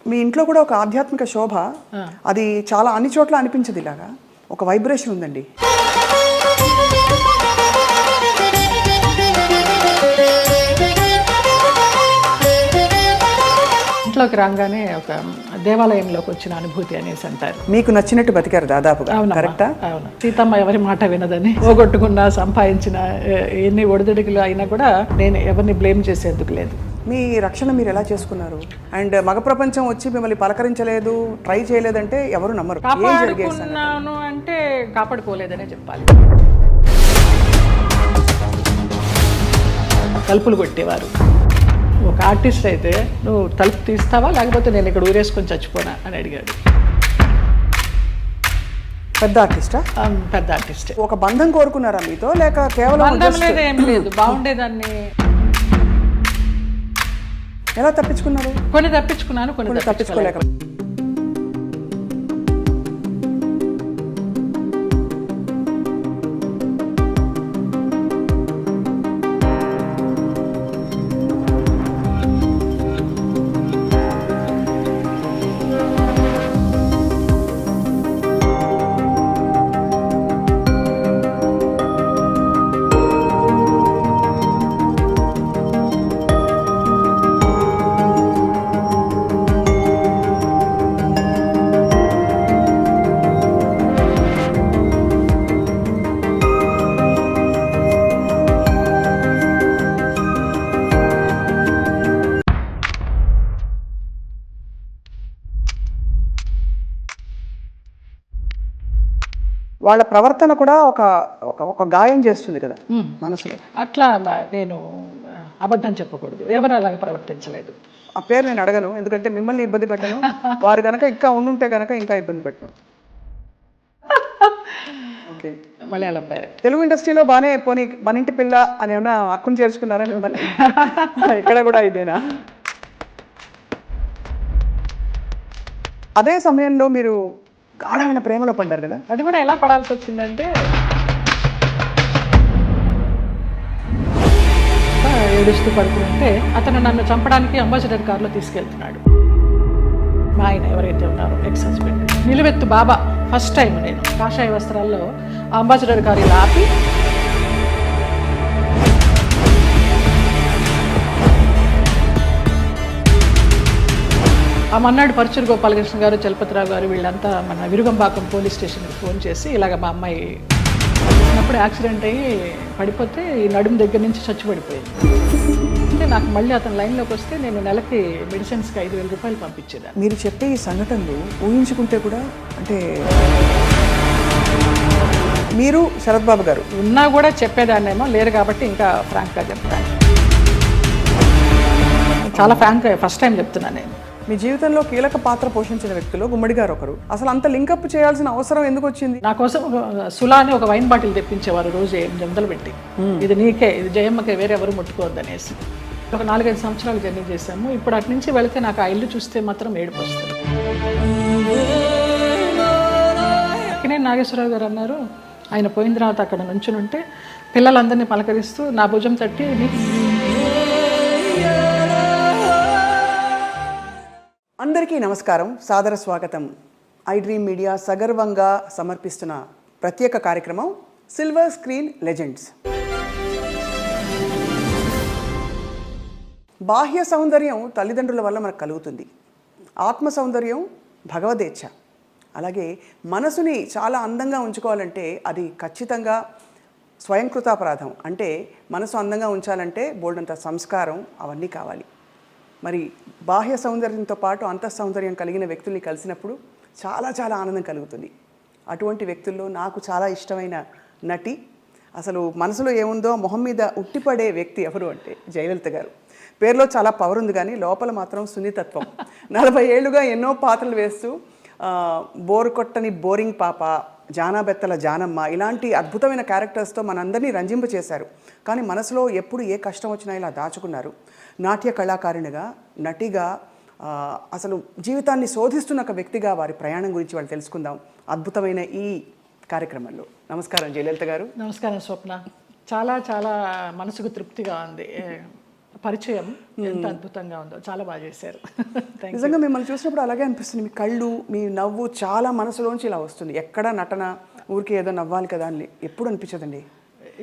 మీ ఇంట్లో కూడా ఒక ఆధ్యాత్మిక శోభ, అది చాలా అన్ని చోట్ల అనిపించదు. ఇలాగా ఒక వైబ్రేషన్ ఉందండి. ఇంట్లోకి రాగానే ఒక దేవాలయంలోకి వచ్చిన అనుభూతి అనేసి అంటారు. మీకు నచ్చినట్టు బతికారు దాదాపుగా. కరెక్టా? అవును. సీతమ్మ ఎవరి మాట వినదని, పోగొట్టుకున్నా సంపాదించిన ఎన్ని ఒడిదుడుకులు అయినా కూడా నేను ఎవరిని బ్లేమ్ చేసేందుకు లేదు. మీ రక్షణ మీరు ఎలా చేసుకున్నారు? అండ్ మగ ప్రపంచం వచ్చి మిమ్మల్ని పలకరించలేదు, ట్రై చేయలేదంటే ఎవరు నమ్మరు. కాపాడుకున్నాను అంటే కాపాడుకోలేదనే చెప్పాలి. తలుపులు కొట్టేవారు. ఒక ఆర్టిస్ట్ అయితే నువ్వు తలుపు తీస్తావా లేకపోతే నేను ఇక్కడ ఊరేసుకొని చచ్చిపోనా అని అడిగాడు. పెద్ద ఆర్టిస్టా? పెద్ద ఆర్టిస్ట్. ఒక బంధం కోరుకున్నారా మీతో, లేక కేవలం బంధం లేదు, ఏం లేదు, బాగుండేదాన్ని. ఎలా తప్పించుకున్నారు? కొన్ని తప్పించుకున్నాను, కొన్ని తప్పించుకోలేక. వాళ్ళ ప్రవర్తన కూడా ఒక ఒక గాయం చేస్తుంది కదా మనసులో. అట్లా నేను అబద్ధం చెప్పకూడదు, ఎవరు అలాగే ప్రవర్తించలేదు. ఆ పేరు నేను అడగను, ఎందుకంటే మిమ్మల్ని ఇబ్బంది పెట్టను. వారు కనుక ఇంకా ఉండుంటే కనుక ఇంకా ఇబ్బంది పెట్టను. ఓకే, మలయాళం పేరు. తెలుగు ఇండస్ట్రీలో బాగానే పోనీ మన ఇంటి పిల్ల అని ఏమన్నా హక్కును చేర్చుకున్నారా మిమ్మల్ని? ఇక్కడ కూడా ఇదేనా? అదే సమయంలో మీరు గాఢమైన ప్రేమలో పడ్డారు కదా. అది కూడా ఎలా పడాల్సి వచ్చిందంటే, ఏడుస్తూ పడుకుంటే అతను నన్ను చంపడానికి అంబాసిడర్ కారులో తీసుకెళ్తున్నాడు. మా ఆయన ఎవరైతే ఉన్నారో ఎక్స్ హస్బెండ్, నిలువెత్తు బాబా. ఫస్ట్ టైం నేను కాషాయ వస్త్రాల్లో అంబాసిడర్ కారు ఇలా ఆపి ఆ మన్నాడు పరుచూరు గోపాలకృష్ణ గారు, చలపతిరావు గారు వీళ్ళంతా మన విరుగంపాకం పోలీస్ స్టేషన్కి ఫోన్ చేసి ఇలాగ మా అమ్మాయి అప్పుడు యాక్సిడెంట్ అయ్యి పడిపోతే ఈ నడుము దగ్గర నుంచి చచ్చి పడిపోయింది. అంటే నాకు మళ్ళీ అతను లైన్లోకి వస్తే నేను నెలకి మెడిసిన్స్కి 5,000 రూపాయలు పంపించేదాన్ని. మీరు చెప్పే ఈ సంఘటనలు ఊహించుకుంటే కూడా, అంటే మీరు శరత్ బాబు గారు ఉన్నా కూడా చెప్పేదాన్నేమో, లేరు కాబట్టి ఇంకా ఫ్రాంక్గా చెప్తాను. చాలా ఫ్రాంక్గా ఫస్ట్ టైం చెప్తున్నాను నేను. మీ జీవితంలో కీలక పాత్ర పోషించిన వ్యక్తులు గుమ్మడి గారు ఒకరు. అసలు అంత లింకప్ చేయాల్సిన అవసరం ఎందుకు వచ్చింది? నా కోసం సులా అని ఒక వైన్ బాటిల్ తెప్పించేవారు రోజు 800 పెట్టి. ఇది నీకే, ఇది జయమ్మకే, వేరే ఎవరు ముట్టుకోవద్దనేసి. ఒక 4-5 సంవత్సరాలు జర్నీ చేశాము. ఇప్పుడు అటు నుంచి వెళితే నాకు ఆ ఇల్లు చూస్తే మాత్రం ఏడుపు వస్తుంది. అక్కినేని నాగేశ్వరరావు గారు అన్నారు, ఆయన పోయిన తర్వాత అక్కడ నుంచుని ఉంటే పిల్లలందరినీ పలకరిస్తూ నా భుజం తట్టి, అందరికీ నమస్కారం, సాదర స్వాగతం. ఐ డ్రీమ్ మీడియా సగర్వంగా సమర్పిస్తున్న ప్రత్యేక కార్యక్రమం సిల్వర్ స్క్రీన్ లెజెండ్స్. బాహ్య సౌందర్యం తల్లిదండ్రుల వల్ల మనకు కలుగుతుంది. ఆత్మ సౌందర్యం భగవదేచ్ఛ. అలాగే మనసుని చాలా అందంగా ఉంచుకోవాలంటే అది ఖచ్చితంగా స్వయంకృతాపరాధం. అంటే మనసు అందంగా ఉంచాలంటే బోల్డంత సంస్కారం అవన్నీ కావాలి. మరి బాహ్య సౌందర్యంతో పాటు అంతః సౌందర్యం కలిగిన వ్యక్తుల్ని కలిసినప్పుడు చాలా చాలా ఆనందం కలుగుతుంది. అటువంటి వ్యక్తుల్లో నాకు చాలా ఇష్టమైన నటి, అసలు మనసులో ఏముందో మొహం మీద ఉట్టిపడే వ్యక్తి ఎవరు అంటే జయలలిత గారు. పేరులో చాలా పవర్ ఉంది కానీ లోపల మాత్రం సున్నితత్వం. 40 ఏళ్లుగా ఎన్నో పాత్రలు వేస్తూ బోరు కొట్టని బోరింగ్ పాప, జానాబెత్తల జానమ్మ ఇలాంటి అద్భుతమైన క్యారెక్టర్స్తో మనందరినీ రంజింపచేశారు. కానీ మనసులో ఎప్పుడు ఏ కష్టం వచ్చినా ఇలా దాచుకున్నారు. నాట్య కళాకారిణిగా, నటిగా, అసలు జీవితాన్ని శోధిస్తున్న ఒక వ్యక్తిగా వారి ప్రయాణం గురించి వాళ్ళు తెలుసుకుందాం అద్భుతమైన ఈ కార్యక్రమంలో. నమస్కారం జయలలిత గారు. నమస్కారం స్వప్న. చాలా చాలా మనసుకు తృప్తిగా ఉంది. పరిచయం ఎంత అద్భుతంగా ఉందో, చాలా బాగా చేశారు. నిజంగా మిమ్మల్ని చూసినప్పుడు అలాగే అనిపిస్తుంది. మీ కళ్ళు, మీ నవ్వు చాలా మనసులోంచి ఇలా వస్తుంది. ఎక్కడ నటన, ఊరికి ఏదో నవ్వాలి కదా అని ఎప్పుడు అనిపించదండి.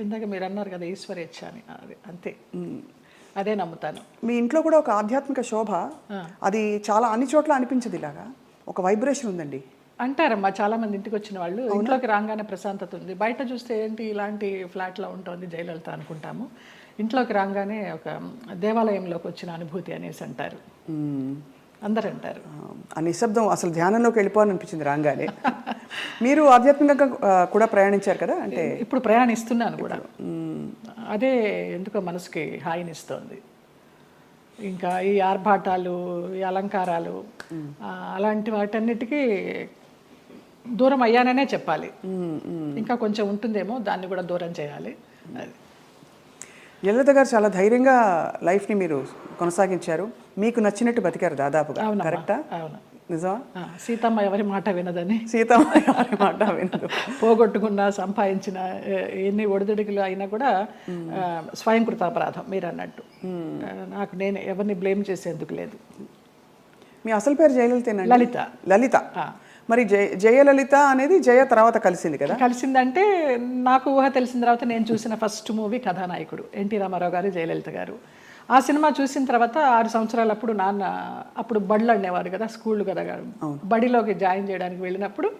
ఇందాక మీరు అన్నారు కదా ఈశ్వరేచ్ఛ అని, అది అంతే, అదే నమ్ముతాను. మీ ఇంట్లో కూడా ఒక ఆధ్యాత్మిక శోభ, అది చాలా అన్ని చోట్ల అనిపించదు. ఇలాగా ఒక వైబ్రేషన్ ఉందండి అంటారమ్మా చాలా మంది. ఇంటికి వచ్చిన వాళ్ళు ఇంట్లోకి రాగానే ప్రశాంతత ఉంది, బయట చూస్తే ఏంటి ఇలాంటి ఫ్లాట్లో ఉంటుంది జయలలిత అనుకుంటాము, ఇంట్లోకి రాగానే ఒక దేవాలయంలోకి వచ్చిన అనుభూతి అనేసి అంటారు, అందరు అంటారు. ఆ నిశ్శబ్దం అసలు ధ్యానంలోకి వెళ్ళిపోవాలని అనిపించింది రాగానే. మీరు ఆధ్యాత్మికంగా కూడా ప్రయాణించారు కదా, అంటే ఇప్పుడు ప్రయాణిస్తున్నాను కూడా. అదే ఎందుకో మనసుకి హాయినిస్తోంది. ఇంకా ఈ ఆర్భాటాలు, ఈ అలంకారాలు, అలాంటి వాటన్నిటికీ దూరం అయ్యాననే చెప్పాలి. ఇంకా కొంచెం ఉంటుందేమో, దాన్ని కూడా దూరం చేయాలి. అది జయలలిత గారు చాలా ధైర్యంగా లైఫ్ని మీరు కొనసాగించారు. మీకు నచ్చినట్టు బతికారు దాదాపుగా. కరెక్టా? అవును, నిజమా? సీతమ్మ ఎవరి మాట వినదని. సీతమ్మ ఎవరి మాట వినదు. పోగొట్టుకున్న, సంపాదించిన ఎన్ని ఒడిదుడుకులు అయినా కూడా స్వయంకృతాపరాధం మీరు అన్నట్టు. నాకు నేను ఎవరిని బ్లేమ్ చేసేందుకు లేదు. మీ అసలు పేరు జయలలితేనండి? లలిత. లలిత. మరి జయలలిత అనేది జయ తర్వాత కలిసింది కదా? కలిసిందంటే నాకు ఊహ తెలిసిన తర్వాత నేను చూసిన ఫస్ట్ మూవీ కథానాయకుడు ఎన్టీ రామారావు గారు, జయలలిత గారు. ఆ సినిమా చూసిన తర్వాత 6 సంవత్సరాలు అప్పుడు నాన్న, అప్పుడు బడులు అనేవారు కదా, స్కూళ్ళు కదా, బడిలోకి జాయిన్ చేయడానికి వెళ్ళినప్పుడు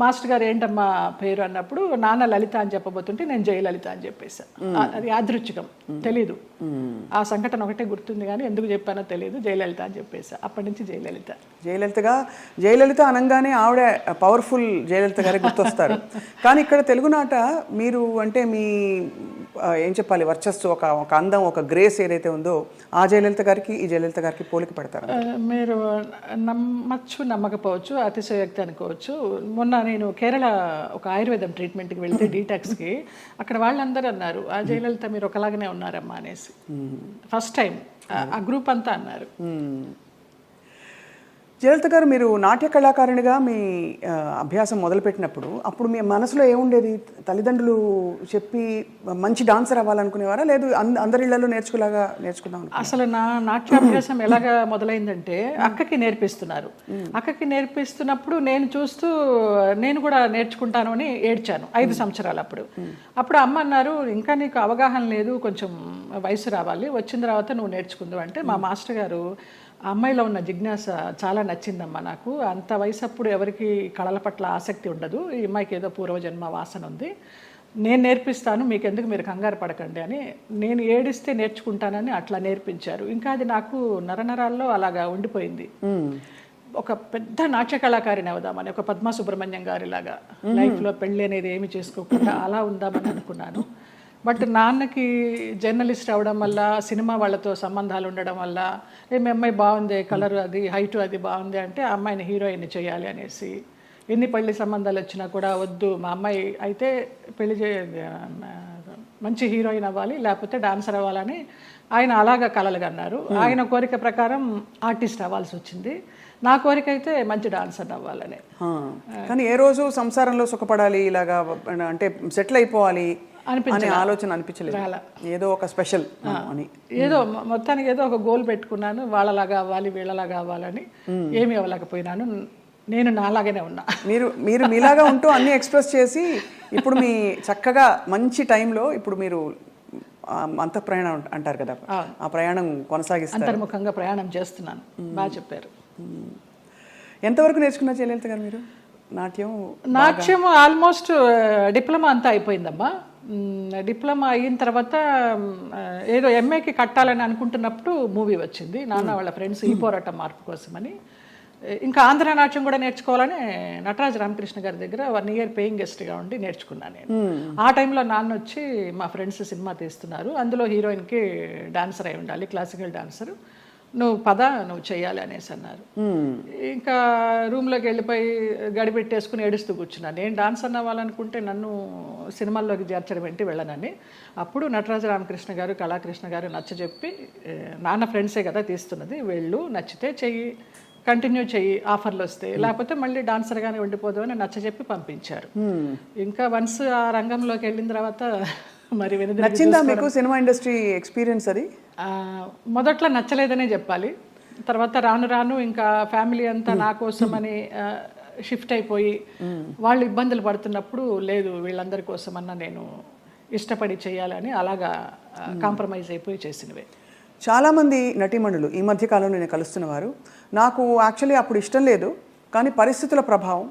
మాస్టర్ గారు ఏంటమ్మా పేరు అన్నప్పుడు నాన్న లలిత అని చెప్పబోతుంటే నేను జయలలిత అని చెప్పేశాను. అది యాదృచ్ఛికం, తెలీదు. ఆ సంఘటన ఒకటే గుర్తుంది కానీ ఎందుకు చెప్పానో తెలియదు, జయలలిత అని చెప్పేసా. అప్పటి నుంచి జయలలిత. జయలలిత అనగానే ఆవిడ పవర్ఫుల్ జయలలిత గారే గుర్తొస్తారు. కానీ ఇక్కడ తెలుగునాట మీరు అంటే మీ ఏం చెప్పాలి, వర్చస్సు, ఒక అందం, ఒక గ్రేస్ ఏదైతే ఉందో ఆ జయలలిత గారికి ఈ జయలలిత గారికి పోలిక పడతారు. మీరు నమ్మచ్చు నమ్మకపోవచ్చు, అతిశయోక్తి అనుకోవచ్చు. మొన్న నేను కేరళ ఒక ఆయుర్వేదం ట్రీట్మెంట్కి వెళ్తే డీటాక్స్కి, అక్కడ వాళ్ళందరూ అన్నారు ఆ జయలలిత మీరు ఒకలాగానే ఉన్నారమ్మా అనేసి. ఫస్ట్ టైం ఆ గ్రూప్ అంతా అన్నారు. జయలలిత గారు, మీరు నాట్య కళాకారునిగా మీ అభ్యాసం మొదలుపెట్టినప్పుడు అప్పుడు మీ మనసులో ఏముండేది? తల్లిదండ్రులు చెప్పి మంచి డాన్సర్ అవ్వాలనుకునేవారా, లేదు అందరిళ్లలో నేర్చుకుందాం? అసలు నా నాట్యాభ్యాసం ఎలాగా మొదలైందంటే అక్కకి నేర్పిస్తున్నారు. అక్కకి నేర్పిస్తున్నప్పుడు నేను చూస్తూ నేను కూడా నేర్చుకుంటాను అని ఏడ్చాను 5 సంవత్సరాలు. అప్పుడు అమ్మ అన్నారు, ఇంకా నీకు అవగాహన లేదు, కొంచెం వయసు రావాలి, వచ్చిన తర్వాత నువ్వు నేర్చుకుందావు అంటే మా మాస్టర్ గారు ఆ అమ్మాయిలో ఉన్న జిజ్ఞాస చాలా నచ్చిందమ్మా నాకు. అంత వయసు అప్పుడు ఎవరికి కళల పట్ల ఆసక్తి ఉండదు, ఈ అమ్మాయికి ఏదో పూర్వజన్మ వాసన ఉంది, నేను నేర్పిస్తాను, మీకెందుకు, మీరు కంగారు పడకండి అని. నేను ఏడిస్తే నేర్చుకుంటానని అట్లా నేర్పించారు. ఇంకా అది నాకు నరనరాల్లో అలాగా ఉండిపోయింది. ఒక పెద్ద నాట్య కళాకారిని అవుదామని, ఒక పద్మా సుబ్రహ్మణ్యం గారిలాగా లైఫ్లో పెళ్ళి అనేది ఏమి చేసుకోకుండా అలా ఉందామని అనుకున్నాను. బట్ నాన్నకి జర్నలిస్ట్ అవడం వల్ల, సినిమా వాళ్ళతో సంబంధాలు ఉండడం వల్ల, మీ అమ్మాయి బాగుంది, కలర్ అది, హైటు అది బాగుంది అంటే ఆ అమ్మాయిని హీరోయిన్ చేయాలి అనేసి, ఎన్ని పెళ్లి సంబంధాలు వచ్చినా కూడా వద్దు, మా అమ్మాయి అయితే పెళ్లి మంచి హీరోయిన్ అవ్వాలి, లేకపోతే డాన్సర్ అవ్వాలని ఆయన అలాగా కలలుగా అన్నారు. ఆయన కోరిక ప్రకారం ఆర్టిస్ట్ అవ్వాల్సి వచ్చింది. నా కోరిక అయితే మంచి డాన్సర్ అవ్వాలని. కానీ ఏ రోజు సంసారంలో సుఖపడాలి, ఇలాగా అంటే సెటిల్ అయిపోవాలి అనే ఆలోచన అనిపించలేదు? ఏదో ఒక స్పెషల్ అని, ఏదో మొత్తానికి ఏదో ఒక గోల్ పెట్టుకున్నాను, వాళ్ళలాగా అవ్వాలి, వీళ్ళలాగా అవ్వాలని. ఏమి అవ్వలేకపోయినాను, నేను నాలాగానే ఉన్నా. మీరు మీలాగా ఉంటూ అన్ని ఎక్స్ప్రెస్ చేసి ఇప్పుడు మీ చక్కగా మంచి టైంలో ఇప్పుడు మీరు అంతఃప్రయాణం అంటారు కదా, ఆ ప్రయాణం కొనసాగిస్తారు. అంతర్ముఖంగా ప్రయాణం చేస్తున్నాను. బాగా చెప్పారు. ఎంతవరకు నేర్చుకున్నారు జయలలిత గారు మీరు నాట్యం? ఆల్మోస్ట్ డిప్లొమా అంతా అయిపోయిందమ్మా. డిప్లొమా అయిన తర్వాత ఏదో ఎంఏకి కట్టాలని అనుకుంటున్నప్పుడు మూవీ వచ్చింది, నాన్న వాళ్ళ ఫ్రెండ్స్ ఈ పోరాటం మార్పు కోసమని. ఇంకా ఆంధ్ర నాట్యం కూడా నేర్చుకోవాలని నటరాజ రామకృష్ణ గారి దగ్గర 1 year పేయింగ్ గెస్ట్గా ఉండి నేర్చుకున్నాను నేను. ఆ టైంలో నాన్న వచ్చి మా ఫ్రెండ్స్ సినిమా తీస్తున్నారు, అందులో హీరోయిన్కి డాన్సర్ అయి ఉండాలి, క్లాసికల్ డాన్సర్, నువ్వు నువ్వు చెయ్యాలి అనేసి అన్నారు. ఇంకా రూమ్లోకి వెళ్ళిపోయి గడిపెట్టేసుకుని ఏడుస్తూ కూర్చున్నాను. నేను డాన్సర్ అవ్వాలనుకుంటే నన్ను సినిమాల్లోకి చేర్చడం ఏంటి, వెళ్ళనని. అప్పుడు నటరాజ రామకృష్ణ గారు, కళాకృష్ణ గారు నచ్చజెప్పి, నాన్న ఫ్రెండ్సే కదా తీస్తున్నది, వెళ్ళు, నచ్చితే చెయ్యి, కంటిన్యూ చెయ్యి, ఆఫర్లు వస్తే, లేకపోతే మళ్ళీ డాన్సర్గానే ఉండిపోదు అని నచ్చజెప్పి పంపించారు. ఇంకా వన్స్ ఆ రంగంలోకి వెళ్ళిన తర్వాత మరి వెనుదిరిగి నచ్చిందా మీకు సినిమా ఇండస్ట్రీ ఎక్స్పీరియన్స్ అది? మొదట్లో నచ్చలేదనే చెప్పాలి. తర్వాత రాను రాను ఇంకా ఫ్యామిలీ అంతా నా కోసం అని షిఫ్ట్ అయిపోయి వాళ్ళు ఇబ్బందులు పడుతున్నప్పుడు లేదు వీళ్ళందరి కోసమన్నా నేను ఇష్టపడి చేయాలని అలాగా కాంప్రమైజ్ అయిపోయి చేసినవే. చాలామంది నటీమణులు ఈ మధ్య కాలంలో నేను కలుస్తున్న వారు నాకు యాక్చువల్లీ అప్పుడు ఇష్టం లేదు కానీ పరిస్థితుల ప్రభావం,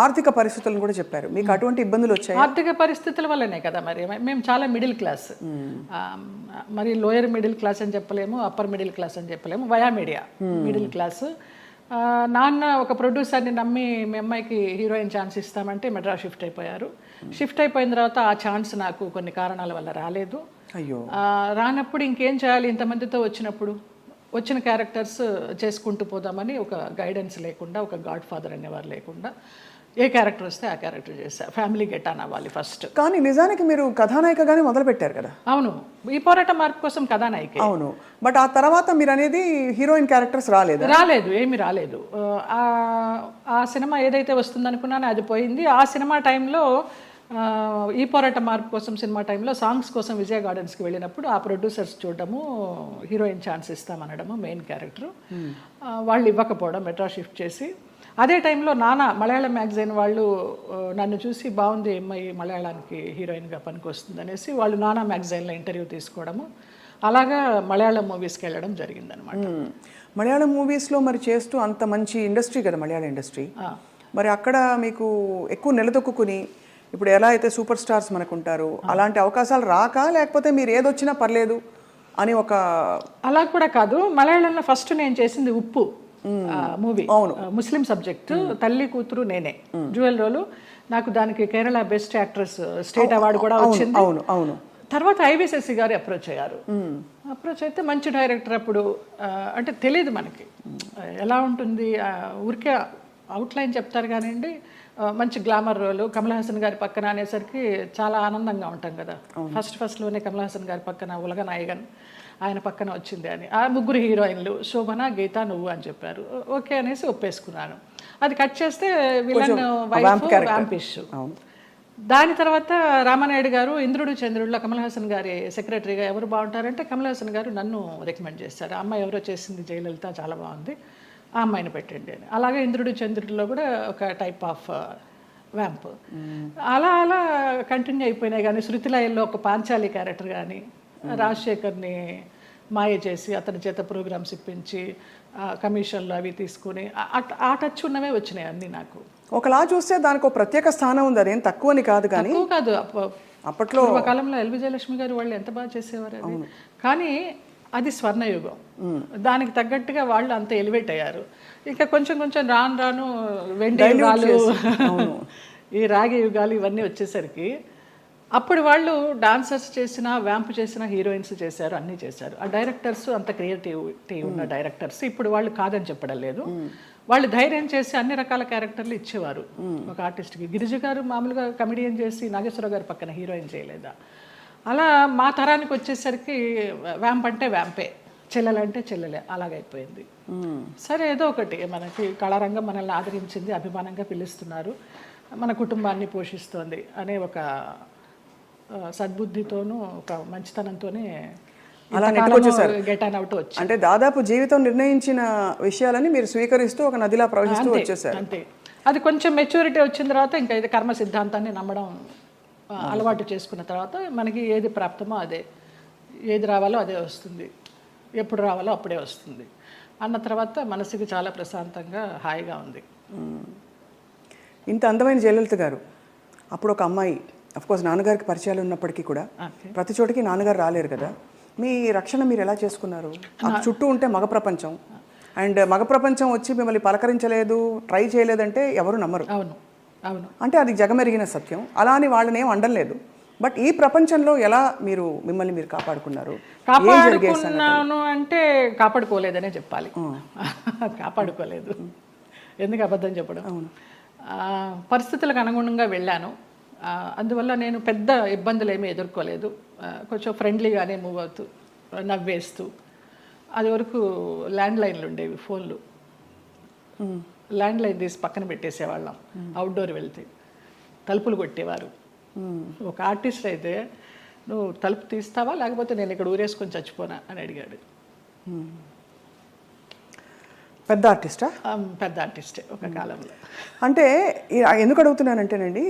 ఆర్థిక పరిస్థితులను కూడా చెప్పారు. మీకు అటువంటి ఇబ్బందులు వచ్చాయి? ఆర్థిక పరిస్థితుల వల్లనే కదా మరి. మేము చాలా మిడిల్ క్లాస్, మరి లోయర్ మిడిల్ క్లాస్ అని చెప్పలేము, అప్పర్ మిడిల్ క్లాస్ అని చెప్పలేము, వయా మీడియా మిడిల్ క్లాస్. నాన్న ఒక ప్రొడ్యూసర్ని నమ్మి మీ అమ్మాయికి హీరోయిన్ ఛాన్స్ ఇస్తామంటే మెడ్రాస్ షిఫ్ట్ అయిపోయారు. షిఫ్ట్ అయిపోయిన తర్వాత ఆ ఛాన్స్ నాకు కొన్ని కారణాల వల్ల రాలేదు. అయ్యో. రానప్పుడు ఇంకేం చేయాలి, ఇంతమందితో వచ్చిన క్యారెక్టర్స్ చేసుకుంటూ పోదామని ఒక గైడెన్స్ లేకుండా, ఒక గాడ్ ఫాదర్ అనేవారు లేకుండా ఏ క్యారెక్టర్ వస్తే ఆ క్యారెక్టర్ చేశా. ఫ్యామిలీ గెట్ ఆన్ అవ్వాలి ఫస్ట్. కానీ నిజానికి మీరు కథానాయికగానే మొదలు పెట్టారు కదా? అవును, ఈ పోరాట మార్పు కోసం కథానాయిక. అవును, బట్ ఆ తర్వాత మీరు అనేది హీరోయిన్ క్యారెక్టర్స్ రాలేదు? ఏమీ రాలేదు. ఆ సినిమా ఏదైతే వస్తుందనుకున్నానో అది పోయింది. ఆ సినిమా టైంలో ఈ పోరాట మార్పు కోసం సినిమా టైంలో సాంగ్స్ కోసం విజయ గార్డెన్స్కి వెళ్ళినప్పుడు ఆ ప్రొడ్యూసర్స్ చూడటము, హీరోయిన్ ఛాన్స్ ఇస్తామనడము, మెయిన్ క్యారెక్టర్ వాళ్ళు ఇవ్వకపోవడం, మెడ్రాస్ షిఫ్ట్ చేసి. అదే టైంలో నానా మలయాళం మ్యాగజైన్ వాళ్ళు నన్ను చూసి బాగుంది అమ్మాయి మలయాళానికి హీరోయిన్గా పనికి వస్తుంది అనేసి వాళ్ళు నానా మ్యాగజైన్లో ఇంటర్వ్యూ తీసుకోవడము, అలాగా మలయాళం మూవీస్కి వెళ్ళడం జరిగిందనమాట. మలయాళం మూవీస్లో మరి చేస్తూ అంత మంచి ఇండస్ట్రీ కదా మలయాళం ఇండస్ట్రీ, మరి అక్కడ మీకు ఎక్కువ నిలదొక్కుని ఇప్పుడు ఎలా అయితే సూపర్ స్టార్స్ మనకు ఉంటారు అలాంటి అవకాశాలు రాక, లేకపోతే మీరు ఏదొచ్చినా పర్లేదు అని ఒక? అలా కూడా కాదు. మలయాళంలో ఫస్ట్ నేను చేసింది ఉప్పు మూవీ, ముస్లిం సబ్జెక్ట్, తల్లి కూతురు నేనే, జ్యువెల్ రోలు. నాకు దానికి Kerala best actress state award కూడా వచ్చింది. అవును అవును. తర్వాత ఐవిశశి గారు అప్రోచ్ అయ్యారు. అప్రోచ్ అయితే మంచి డైరెక్టర్. అప్పుడు అంటే తెలియదు మనకి ఎలా ఉంటుంది, ఊరికే అవుట్లైన్ చెప్తారు కానివ్వండి, మంచి గ్లామర్ రోలు, కమల్ హాసన్ గారి పక్కన అనేసరికి చాలా ఆనందంగా ఉంటాం కదా. ఫస్ట్లోనే కమల్ హాసన్ గారి పక్కన ఉలగ నాయగన్ ఆయన పక్కన వచ్చింది అని. ఆ ముగ్గురు హీరోయిన్లు శోభన, గీత, నువ్వు అని చెప్పారు. ఓకే అనేసి ఒప్పేసుకున్నాను. అది కట్ చేస్తే విలన్ వైఫ్ వ్యాంపిష్. దాని తర్వాత రామానాయుడు గారు ఇంద్రుడు చంద్రుడిలో కమల్ హాసన్ గారి సెక్రటరీగా ఎవరు బాగుంటారంటే కమల్ హాసన్ గారు నన్ను రికమెండ్ చేశారు. ఆ అమ్మాయి ఎవరో చేసింది జయలలిత, చాలా బాగుంది, ఆ అమ్మాయిని పెట్టండి అని. అలాగే ఇంద్రుడు చంద్రుడిలో కూడా ఒక టైప్ ఆఫ్ వ్యాంప్. అలా కంటిన్యూ అయిపోయినాయి. కానీ శృతిలయల్లో ఒక పాంచాలి క్యారెక్టర్ కానీ, రాజశేఖర్ని మాయ చేసి అతని చేత ప్రోగ్రామ్స్ ఇప్పించి కమిషన్లు అవి తీసుకుని ఆ టచ్ ఉన్నవే వచ్చినాయి అన్నీ నాకు. ఒకలా చూస్తే దానికి ఒక ప్రత్యేక స్థానం ఉంది, అదేం తక్కువని కాదు. కానీ కాదు, అప్పట్లో కాలంలో ఎల్ విజయలక్ష్మి గారు వాళ్ళు ఎంత బాగా చేసేవారు అది. కానీ అది స్వర్ణయుగం, దానికి తగ్గట్టుగా వాళ్ళు అంత ఎలివేట్ అయ్యారు. ఇంకా కొంచెం రాను వెండి యుగాలు, ఈ రాగి యుగాలు ఇవన్నీ వచ్చేసరికి అప్పుడు వాళ్ళు డాన్సర్స్ చేసిన, వ్యాంప్ చేసిన, హీరోయిన్స్ చేశారు, అన్నీ చేశారు. ఆ డైరెక్టర్స్ అంత క్రియేటివిటీ ఉన్న డైరెక్టర్స్ ఇప్పుడు వాళ్ళు కాదని చెప్పడం లేదు. వాళ్ళు ధైర్యం చేసి అన్ని రకాల క్యారెక్టర్లు ఇచ్చేవారు ఒక ఆర్టిస్ట్కి. గిరిజ గారు మామూలుగా కమెడియన్ చేసి నాగేశ్వరరావు గారి పక్కన హీరోయిన్ చేయలేదా? అలా మా తరానికి వచ్చేసరికి వ్యాంప్ అంటే వ్యాంపే, చెల్లెలంటే చెల్లెలే, అలాగైపోయింది. సరే ఏదో ఒకటి, మనకి కళారంగం మనల్ని ఆదరించింది, అభిమానంగా పిలుస్తున్నారు, మన కుటుంబాన్ని పోషిస్తోంది అనే ఒక సద్బుద్ధితోనూ ఒక మంచితనంతోనే గెట్ ఆన్ అవుట్ వచ్చి, అంటే దాదాపు జీవితం నిర్ణయించిన విషయాలని మీరు స్వీకరిస్తూ ఒక నదిలా ప్రవహిస్తూ వచ్చేసారు. అంతే. అది కొంచెం మెచ్యూరిటీ వచ్చిన తర్వాత ఇంకా ఇది కర్మ సిద్ధాంతాన్ని నమ్మడం అలవాటు చేసుకున్న తర్వాత మనకి ఏది ప్రాప్తమో అదే, ఏది రావాలో అదే వస్తుంది, ఎప్పుడు రావాలో అప్పుడే వస్తుంది అన్న తర్వాత మనసుకి చాలా ప్రశాంతంగా హాయిగా ఉంది. ఇంత అందమైన జయలలిత గారు అప్పుడు ఒక అమ్మాయి, అఫ్కోర్స్ నాన్నగారికి పరిచయాలు ఉన్నప్పటికీ కూడా ప్రతి చోటికి నాన్నగారు రాలేరు కదా, మీ రక్షణ మీరు ఎలా చేసుకున్నారు? చుట్టూ ఉంటే మగ ప్రపంచం, అండ్ మగ ప్రపంచం వచ్చి మిమ్మల్ని పలకరించలేదు, ట్రై చేయలేదంటే ఎవరు నమ్మరు. అవును అవును, అంటే అది జగమెరిగిన సత్యం. అలా అని వాళ్ళని ఏం అండలేదు. బట్ ఈ ప్రపంచంలో ఎలా మీరు మిమ్మల్ని మీరు కాపాడుకున్నారు? కాపాడుకున్నాను అంటే కాపాడుకోలేదనే చెప్పాలి. కాపాడుకోలేదు, ఎందుకు అబద్ధం చెప్పడం. పరిస్థితులకు అనుగుణంగా వెళ్ళాను, అందువల్ల నేను పెద్ద ఇబ్బందులు ఏమీ ఎదుర్కోలేదు. కొంచెం ఫ్రెండ్లీగానే మూవ్ అవుతూ, నవ్వేస్తూ. అది వరకు ల్యాండ్లైన్లు ఉండేవి, ఫోన్లు, ల్యాండ్లైన్ తీసి పక్కన పెట్టేసేవాళ్ళం. అవుట్డోర్ వెళ్తే తలుపులు కొట్టేవారు. ఒక ఆర్టిస్ట్ అయితే నువ్వు తలుపు తీస్తావా లేకపోతే నేను ఇక్కడ ఊరేసుకొని చచ్చిపోనా అని అడిగాడు. పెద్ద ఆర్టిస్టా? పెద్ద ఆర్టిస్టే ఒక కాలంలో. అంటే ఎందుకు అడుగుతున్నానంటేనండి,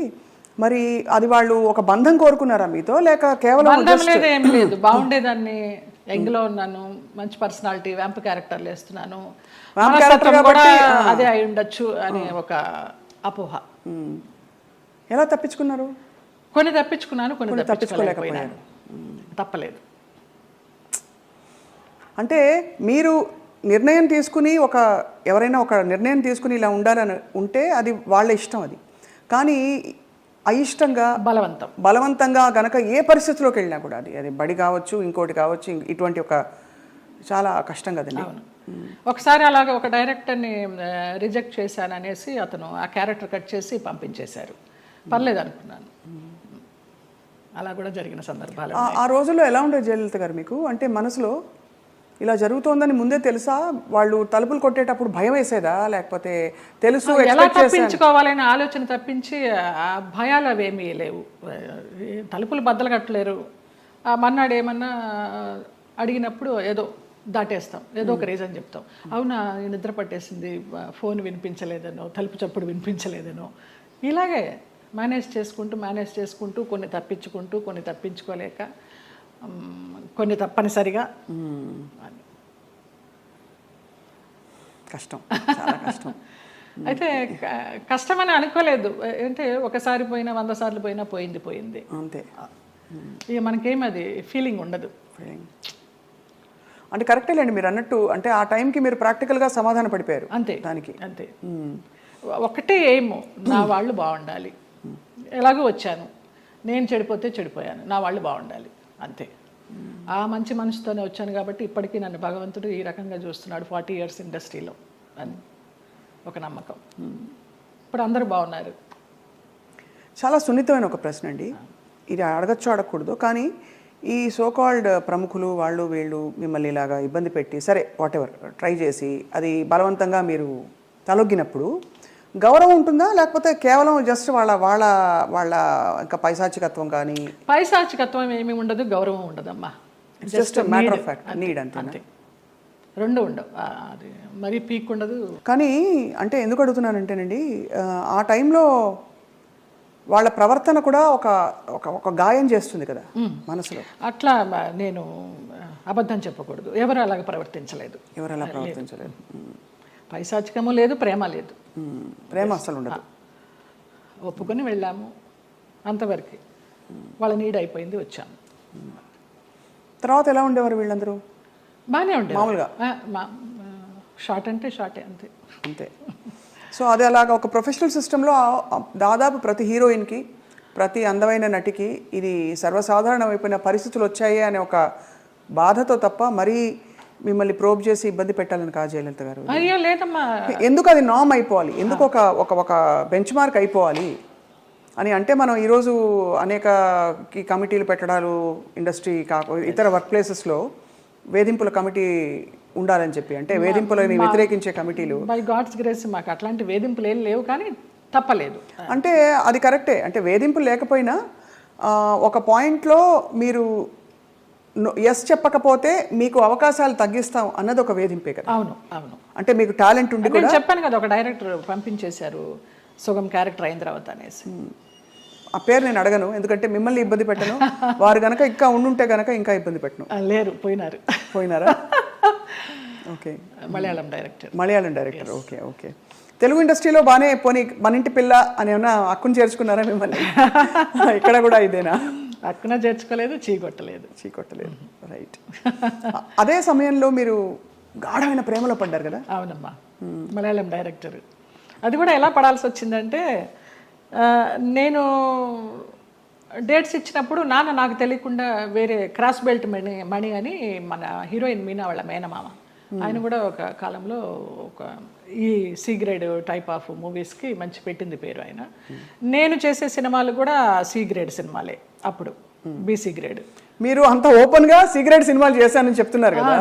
మరి అది వాళ్ళు ఒక బంధం కోరుకున్నారా మీతో, లేక కేవలం బంధం లేదు, ఏం లేదు, బాగుండేదాన్ని, యంగ్లో ఉన్నాను, మంచి పర్సనాలిటీ, వ్యాంప్ క్యారెక్టర్లు వేస్తున్నాను, కూడా అదే అయి ఉండొచ్చు అనే ఒక అపోహ. ఎలా తప్పించుకున్నారు? కొన్ని తప్పించుకున్నాను, కొన్ని తప్పించుకోలేకపోయినాను. తప్పలేదు. అంటే మీరు నిర్ణయం తీసుకుని ఎవరైనా ఒక నిర్ణయం తీసుకుని ఇలా ఉంటే అది వాళ్ళ ఇష్టం, అది కానీ అయిష్టంగా బలవంతంగా గనక ఏ పరిస్థితిలోకి వెళ్ళినా కూడా అది బడి కావచ్చు, ఇంకోటి కావచ్చు, ఇటువంటి ఒక చాలా కష్టం కదండి. ఒకసారి అలాగే ఒక డైరెక్టర్ని రిజెక్ట్ చేశాను అనేసి అతను ఆ క్యారెక్టర్ కట్ చేసి పంపించేశారు. పర్లేదు అనుకున్నాను. అలా కూడా జరిగిన సందర్భాలు. ఆ రోజుల్లో ఎలా ఉండేది జయలలిత గారు మీకు? అంటే మనసులో ఇలా జరుగుతోందని ముందే తెలుసా? వాళ్ళు తలుపులు కొట్టేటప్పుడు భయం వేసేదా, లేకపోతే తెలుసు ఎలా తప్పించుకోవాలనే ఆలోచన తప్పించి ఆ భయాలు అవేమీ లేవు. తలుపులు బద్దలు కట్టలేరు. మన్నాడు ఏమన్నా అడిగినప్పుడు ఏదో దాటేస్తాం, ఏదో ఒక రీజన్ చెప్తాం. అవునా నిద్ర పట్టేసింది, ఫోన్ వినిపించలేదనో, తలుపు చప్పుడు వినిపించలేదనో, ఇలాగే మేనేజ్ చేసుకుంటూ కొన్ని తప్పించుకుంటూ, కొన్ని తప్పించుకోలేక, కొన్ని తప్పనిసరిగా. కష్టం, చాలా కష్టం. అయితే కష్టమని అనుకోలేదు. అంటే ఒకసారి పోయినా 100 సార్లు పోయినా పోయింది అంతే. ఇక మనకేం అది ఫీలింగ్ ఉండదు. అంటే కరెక్టే లేండి మీరు అన్నట్టు. అంటే ఆ టైంకి మీరు ప్రాక్టికల్గా సమాధాన పడిపోయారు అంతే దానికి. అంతే. ఒకటే ఏమో, నా వాళ్ళు బాగుండాలి. ఎలాగో వచ్చాను, నేను చెడిపోతే చెడిపోయాను, నా వాళ్ళు బాగుండాలి, అంతే. ఆ మంచి మనసుతోనే వచ్చాను కాబట్టి ఇప్పటికీ నన్ను భగవంతుడు ఈ రకంగా చూస్తున్నాడు 40 years ఇండస్ట్రీలో అని ఒక నమ్మకం. ఇప్పుడు అందరూ బాగున్నారు. చాలా సున్నితమైన ఒక ప్రశ్న అండి ఇది, అడగచ్చు అడగకూడదు, కానీ ఈ సోకాల్డ్ ప్రముఖులు వాళ్ళు వీళ్ళు మిమ్మల్ని ఇలాగా ఇబ్బంది పెట్టి, సరే వాటెవర్ ట్రై చేసి అది బలవంతంగా మీరు తలొగ్గినప్పుడు గౌరవం ఉంటుందా, లేకపోతే కేవలం జస్ట్ వాళ్ళ వాళ్ళ వాళ్ళ ఇంకా పైశాచికత్వం? కానీ పైశాచికత్వం ఏమీ ఉండదు, గౌరవం ఉండదమ్మా. Just matter of fact, need అంతే. రెండు ఉండవు, అది మరీ పీక్ ఉండదు. కానీ అంటే ఎందుకు అడుగుతున్నానంటేనండి, ఆ టైంలో వాళ్ళ ప్రవర్తన కూడా ఒక గాయం చేస్తుంది కదా మనసులో. అట్లా నేను అబద్ధం చెప్పకూడదు, ఎవరు అలాగ ప్రవర్తించలేదు. పైశాచికము లేదు, ప్రేమ లేదు. ప్రేమ అసలు ఉండదు. ఒప్పుకొని వెళ్ళాము, అంతవరకు. వాళ్ళ నీడ్ అయిపోయింది, వచ్చాము. తర్వాత ఎలా ఉండేవారు వీళ్ళందరూ? బాగానే ఉండేది మామూలుగా. షార్ట్ అంటే షార్టే, అంతే అంతే. సో అది అలాగా ఒక ప్రొఫెషనల్ సిస్టంలో దాదాపు ప్రతి హీరోయిన్కి, ప్రతి అందమైన నటికి ఇది సర్వసాధారణమైపోయిన పరిస్థితులు వచ్చాయి అనే ఒక బాధతో తప్ప మరీ మిమ్మల్ని ప్రోబ్ చేసి ఇబ్బంది పెట్టాలని కాదు జయలలిత గారు. అయ్యో లేదమ్మా. ఎందుకు అది నామ్ అయిపోవాలి, ఎందుకు ఒక బెంచ్ మార్క్ అయిపోవాలి అని అంటే, మనం ఈరోజు అనేక కమిటీలు పెట్టడాలు, ఇండస్ట్రీ ఇతర వర్క్ ప్లేసెస్లో వేధింపుల కమిటీ ఉండాలని చెప్పి, అంటే వేధింపులని వ్యతిరేకించే కమిటీలు. బై గాడ్స్ గ్రేస్ మాకు అట్లాంటి వేధింపులు ఏం లేవు, కానీ తప్పలేదు. అంటే అది కరెక్టే. అంటే వేధింపులు లేకపోయినా ఒక పాయింట్లో మీరు ఎస్ చెప్పకపోతే మీకు అవకాశాలు తగ్గిస్తాం అన్నది ఒక వేధింపే కదా. అవును అవును. అంటే మీకు టాలెంట్ ఉండి కూడా చెప్పాను కదా, ఒక డైరెక్టర్ పంపించేశారు సుగం క్యారెక్టర్ అయిన తర్వాత అనేసి. ఆ పేరు నేను అడగను, ఎందుకంటే మిమ్మల్ని ఇబ్బంది పెట్టను. వారు గనక ఇంకా ఉండుంటే గనక ఇంకా ఇబ్బంది పెట్టను. లేరు, పోయినారా? Okay. Malayalam director. Okay. Telugu ఇండస్ట్రీలో బాగానే పోనీ మన ఇంటి పిల్ల అని ఏమన్నా అక్కును చేర్చుకున్నారా మిమ్మల్ని? ఇక్కడ కూడా ఇదేనా? అక్కున చేర్చుకోలేదు, చీకొట్టలేదు. రైట్. అదే సమయంలో మీరు గాఢమైన ప్రేమలో పడ్డారు కదా? అవునమ్మా. మలయాళం డైరెక్టర్. అది కూడా ఎలా పడాల్సి వచ్చిందంటే, నేను డేట్స్ ఇచ్చినప్పుడు నాన్న నాకు తెలియకుండా వేరే క్రాస్ బెల్ట్ మణి అని మన హీరోయిన్ మీనా వాళ్ళ మేనమామ, ఆయన కూడా ఒక కాలంలో ఒక ఈ సి గ్రేడ్ టైప్ ఆఫ్ మూవీస్కి మంచి పెట్టింది పేరు ఆయన. నేను చేసే సినిమాలు కూడా సి గ్రేడ్ సినిమాలే అప్పుడు, బీసీ గ్రేడ్. మీరు అంత ఓపెన్గా సిగరెట్ సినిమాలు చేశానని చెప్తున్నారు కదా,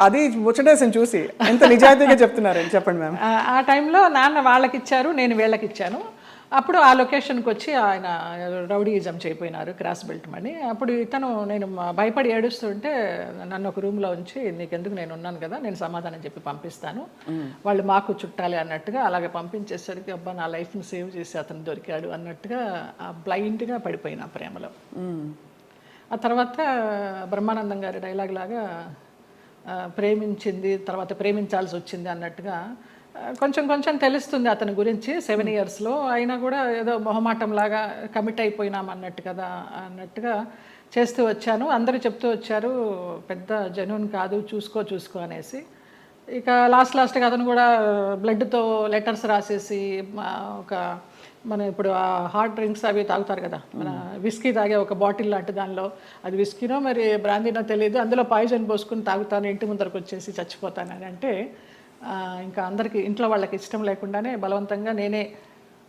అది ముచ్చటేసని చూసి ఎంత నిజాయితీగా చెప్తున్నారని చెప్పండి మ్యామ్. ఆ టైంలో నాన్న వాళ్ళకి ఇచ్చారు, నేను వీళ్ళకి ఇచ్చాను. అప్పుడు ఆ లొకేషన్కి వచ్చి ఆయన రౌడీయిజం చేయపోయినారు, క్రాస్ బెల్ట్ మని. అప్పుడు నేను భయపడి ఏడుస్తుంటే నన్ను ఒక రూమ్లో ఉంచి, నీకెందుకు, నేను ఉన్నాను కదా, నేను సమాధానం చెప్పి పంపిస్తాను, వాళ్ళు మాకు చుట్టాలి అన్నట్టుగా అలాగే పంపించేసరికి అబ్బా నా లైఫ్ని సేవ్ చేసి అతను దొరికాడు అన్నట్టుగా బ్లైండ్గా పడిపోయినా ప్రేమలో. ఆ తర్వాత బ్రహ్మానందం గారి డైలాగ్ లాగా ప్రేమించింది తర్వాత ప్రేమించాల్సి వచ్చింది అన్నట్టుగా కొంచెం కొంచెం తెలుస్తుంది అతని గురించి 7 yearsలో. అయినా కూడా ఏదో మొహమాటంలాగా కమిట్ అయిపోయినాం అన్నట్టుగా చేస్తూ వచ్చాను. అందరూ చెప్తూ వచ్చారు పెద్ద జెన్యూన్ కాదు, చూసుకో అనేసి. ఇక లాస్ట్గా అతను కూడా బ్లడ్తో లెటర్స్ రాసేసి ఒక మన ఇప్పుడు ఆ హాట్ డ్రింక్స్ అవి తాగుతారు కదా, మన విస్కీ తాగే ఒక బాటిల్ లాంటి దానిలో, అది విస్కీనో మరి బ్రాందీనో తెలియదు, అందులో పాయిజన్ పోసుకుని తాగుతాను, ఇంటి ముందరకు వచ్చేసి చచ్చిపోతానని అంటే ఇంకా అందరికీ ఇంట్లో వాళ్ళకి ఇష్టం లేకుండానే బలవంతంగా నేనే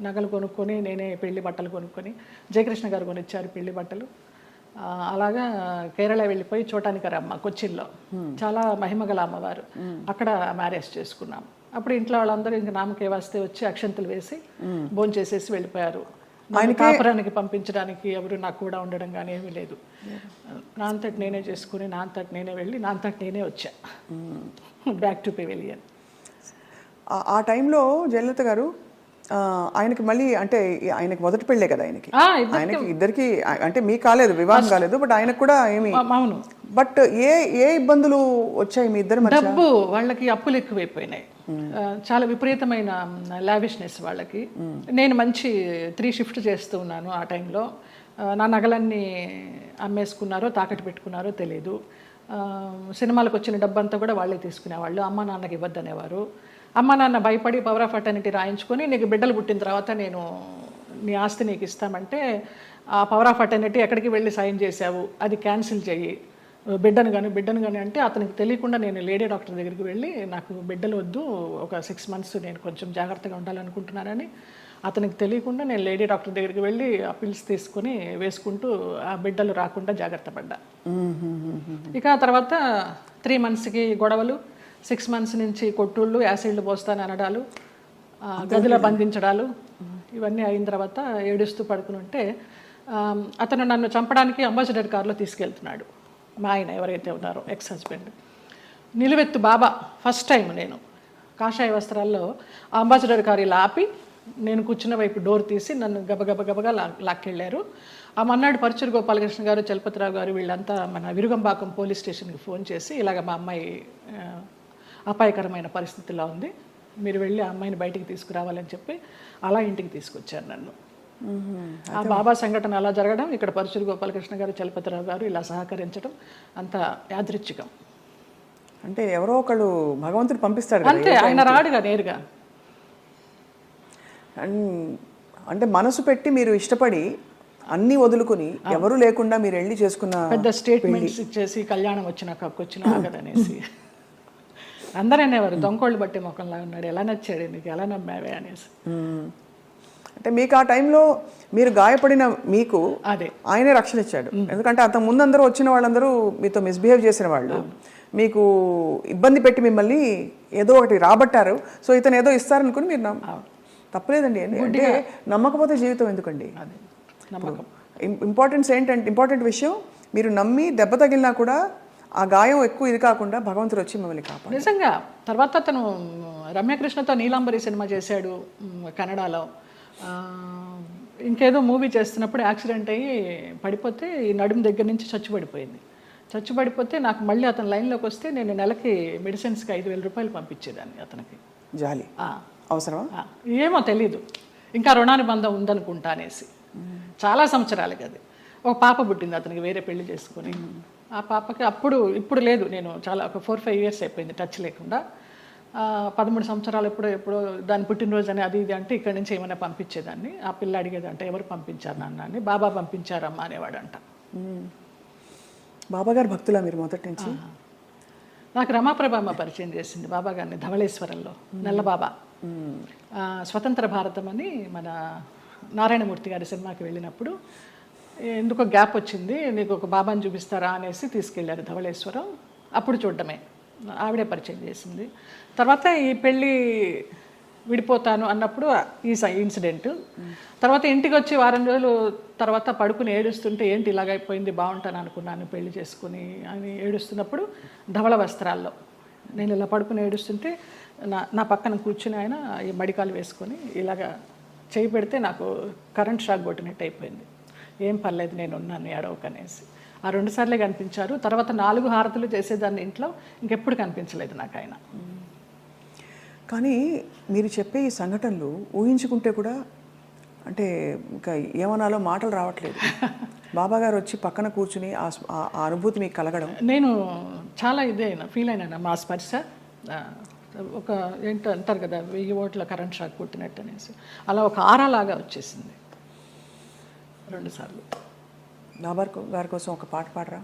నగలు కొనుక్కొని నేనే పెళ్లి బట్టలు కొనుక్కొని, జయకృష్ణ గారు కొనిచ్చారు పెళ్లి బట్టలు. అలాగా కేరళ వెళ్ళిపోయి చూడటానికరమ్మ కొచ్చిన్లో, చాలా మహిమగల అమ్మవారు, అక్కడ మ్యారేజ్ చేసుకున్నాం. అప్పుడు ఇంట్లో వాళ్ళందరూ ఇంక నామకే వస్తే వచ్చి అక్షంతలు వేసి భోంచేసేసి వెళ్ళిపోయారు. ఆయన కాపురానికి పంపించడానికి ఎవరు నాకు కూడా ఉండడం కానీ ఏమీ లేదు. నా అంతటి నేనే చేసుకుని నా అంతటి నేనే వెళ్ళి నా అంతటి నేనే వచ్చా బ్యాక్ టు పెవిలియన్. ఆ టైంలో జయలలిత గారు ఆయనకి మళ్ళీ అంటే ఆయనకి మొదటి పెళ్ళే కదా, ఆయనకి ఇద్దరికి అంటే మీకు కాలేదు, వివాహం కాలేదు, బట్ ఆయనకు కూడా ఏమి. అవును. బట్ ఏ ఇబ్బందులు వచ్చాయి మీ ఇద్దరు మధ్య? డబ్బు, వాళ్ళకి అప్పులు ఎక్కువైపోయినాయి, చాలా విపరీతమైన లావిష్నెస్ వాళ్ళకి. నేను మంచి 3 shift చేస్తూ ఉన్నాను ఆ టైంలో. నా నగలన్నీ అమ్మేసుకున్నారో తాకట్టు పెట్టుకున్నారో తెలియదు. సినిమాలకు వచ్చిన డబ్బంతా కూడా వాళ్ళే తీసుకునేవాళ్ళు, అమ్మ నాన్నకి ఇవ్వద్దనేవారు. అమ్మ నాన్న భయపడి పవర్ ఆఫ్ అటర్నిటీ రాయించుకొని, నీకు బిడ్డలు పుట్టిన తర్వాత నేను నీ ఆస్తి నీకు ఇస్తామంటే, ఆ పవర్ ఆఫ్ అటర్నిటీ ఎక్కడికి వెళ్ళి సైన్ చేసావు, అది క్యాన్సిల్ చెయ్యి, బిడ్డను కానీ అంటే అతనికి తెలియకుండా నేను లేడీ డాక్టర్ దగ్గరికి వెళ్ళి నాకు బిడ్డలు వద్దు, ఒక 6 months నేను కొంచెం జాగ్రత్తగా ఉండాలనుకుంటున్నానని అతనికి తెలియకుండా నేను లేడీ డాక్టర్ దగ్గరికి వెళ్ళి ఆ పిల్స్ తీసుకొని వేసుకుంటూ ఆ బిడ్డలు రాకుండా జాగ్రత్త పడ్డా. ఇక ఆ తర్వాత 3 monthsకి గొడవలు, 6 months నుంచి కొట్టుళ్ళు, యాసిడ్లు పోస్తాను అనడాలు, గదిలో బంధించడాలు, ఇవన్నీ అయిన తర్వాత ఏడుస్తూ పడుకుని ఉంటే అతను నన్ను చంపడానికి అంబాసిడర్ కార్లో తీసుకెళ్తున్నాడు. మా ఆయన ఎవరైతే ఉన్నారో ఎక్స్ హస్బెండ్, నిలువెత్తు బాబా. ఫస్ట్ టైం నేను కాషాయ వస్త్రాల్లో అంబాసిడర్ కారు ఇలా ఆపి నేను కూర్చున్న వైపు డోర్ తీసి నన్ను గబగబగా లాక్కెళ్ళారు. ఆ మన్నాడు పరుచూరు గోపాలకృష్ణ గారు, చలపతిరావు గారు వీళ్ళంతా మన విరుగంబాకం పోలీస్ స్టేషన్కి ఫోన్ చేసి, ఇలాగ మా అమ్మాయి అపాయకరమైన పరిస్థితిలో ఉంది, మీరు వెళ్ళి ఆ అమ్మాయిని బయటికి తీసుకురావాలని చెప్పి అలా ఇంటికి తీసుకొచ్చారు నన్ను. ఆ బాబా సంఘటన అలా జరగడం, ఇక్కడ పరుచూరు గోపాలకృష్ణ గారు, చలపతిరావు గారు ఇలా సహకరించడం అంత యాదృచ్ఛికం. అంటే ఎవరో ఒకళ్ళు భగవంతుడు పంపిస్తాడు అంతే, ఆయన రాడుగా నేరుగా. అంటే మనసు పెట్టి మీరు ఇష్టపడి అన్నీ వదులుకుని ఎవరు లేకుండా మీరు వెళ్ళి చేసుకున్న పెద్ద స్టేట్మెంట్స్ ఇచ్చేసి కళ్యాణం వచ్చిన ఆగదనేసి అందరూ అనేవారు, దొంగోళ్ళు బట్టి ముఖంలా ఉన్నాడు, ఎలా నచ్చాడు నీకు, ఎలా నమ్మావే అనేసి. అంటే మీకు ఆ టైంలో మీరు గాయపడిన మీకు అదే ఆయనే రక్షణ ఇచ్చాడు. ఎందుకంటే అంత ముందు అందరూ వచ్చిన వాళ్ళందరూ మీతో మిస్బిహేవ్ చేసిన వాళ్ళు, మీకు ఇబ్బంది పెట్టి మిమ్మల్ని ఏదో ఒకటి రాబట్టారు. సో ఇతను ఏదో ఇస్తారనుకుని మీరు తప్పలేదండి. అంటే నమ్మకపోతే జీవితం ఎందుకండి? ఇంపార్టెంట్ విషయం, మీరు నమ్మి దెబ్బ తగిలినా కూడా ఆ గాయం ఎక్కువ ఇది కాకుండా భగవంతుడు వచ్చి మిమ్మల్ని కాపాడు. నిజంగా తర్వాత అతను రమ్యకృష్ణతో నీలాంబరి సినిమా చేశాడు కన్నడలో. ఇంకేదో మూవీ చేస్తున్నప్పుడు యాక్సిడెంట్ అయ్యి పడిపోతే ఈ నడుము దగ్గర నుంచి చచ్చిపడిపోతే నాకు మళ్ళీ అతను లైన్లోకి వస్తే నేను నెలకి మెడిసిన్స్కి 5,000 రూపాయలు పంపించేదాన్ని అతనికి. జాలి అవసరమా ఏమో తెలీదు, ఇంకా రుణానుబంధం ఉందనుకుంటా అనేసి. చాలా సంవత్సరాలకి అది. ఒక పాప పుట్టింది అతనికి, వేరే పెళ్లి చేసుకుని. ఆ పాపకి ఇప్పుడు లేదు, నేను చాలా ఒక 4-5 years అయిపోయింది టచ్ లేకుండా. 13 సంవత్సరాలు ఎప్పుడో దాని పుట్టినరోజు అని అది ఇది అంటే ఇక్కడి నుంచి ఏమైనా పంపించేదాన్ని. ఆ పిల్ల అడిగేదంట, ఎవరు పంపించారు నాన్న అని. బాబా పంపించారమ్మా అనేవాడంట. బాబాగారు భక్తులా మీరు మొదటి నుంచి? నాకు రమాప్రభమ్మ పరిచయం చేసింది బాబా గారిని ధవళేశ్వరంలో, నల్లబాబా. స్వతంత్ర భారతం అని మన నారాయణమూర్తి గారి సినిమాకి వెళ్ళినప్పుడు ఎందుకో గ్యాప్ వచ్చింది, నీకు ఒక బాబాని చూపిస్తారా అనేసి తీసుకెళ్ళారు ధవళేశ్వరం. అప్పుడు చూడడమే, ఆవిడే పరిచయం చేసింది. తర్వాత ఈ పెళ్ళి విడిపోతాను అన్నప్పుడు ఈ ఇన్సిడెంట్. తర్వాత ఇంటికి వచ్చి వారం రోజులు తర్వాత పడుకుని ఏడుస్తుంటే ఏంటి ఇలాగైపోయింది, బాగుంటాను అనుకున్నాను పెళ్లి చేసుకుని అని ఏడుస్తున్నప్పుడు ధవళ వస్త్రాల్లో నేను ఇలా పడుకుని ఏడుస్తుంటే నా పక్కన కూర్చుని ఆయన ఈ మడికాలు వేసుకొని ఇలాగా చేయి పెడితే నాకు కరెంట్ షాక్ కొట్టినట్టు అయిపోయింది. ఏం పర్లేదు నేను ఉన్నాను ఏడవకనేసి. ఆ 2 సార్లే కనిపించారు. తర్వాత 4 హారతులు చేసేదాన్ని ఇంట్లో, ఇంకెప్పుడు కనిపించలేదు నాకు ఆయన. కానీ మీరు చెప్పే ఈ సంఘటనలు ఊహించుకుంటే కూడా అంటే ఇంకా ఏమనాలో మాటలు రావట్లేదు. బాబా గారు వచ్చి పక్కన కూర్చుని ఆ అనుభూతి మీకు కలగడం, నేను చాలా ఫీల్ అయినా మా స్పర్శ ఒక ఏంటో అంటారు కదా 1000 ఓట్ల కరెంట్ షాక్ కొట్టినట్టు అనేసి, అలా ఒక ఆరాలాగా వచ్చేసింది 2 సార్లు. బాబా గారి కోసం ఒక పాట పాడరా,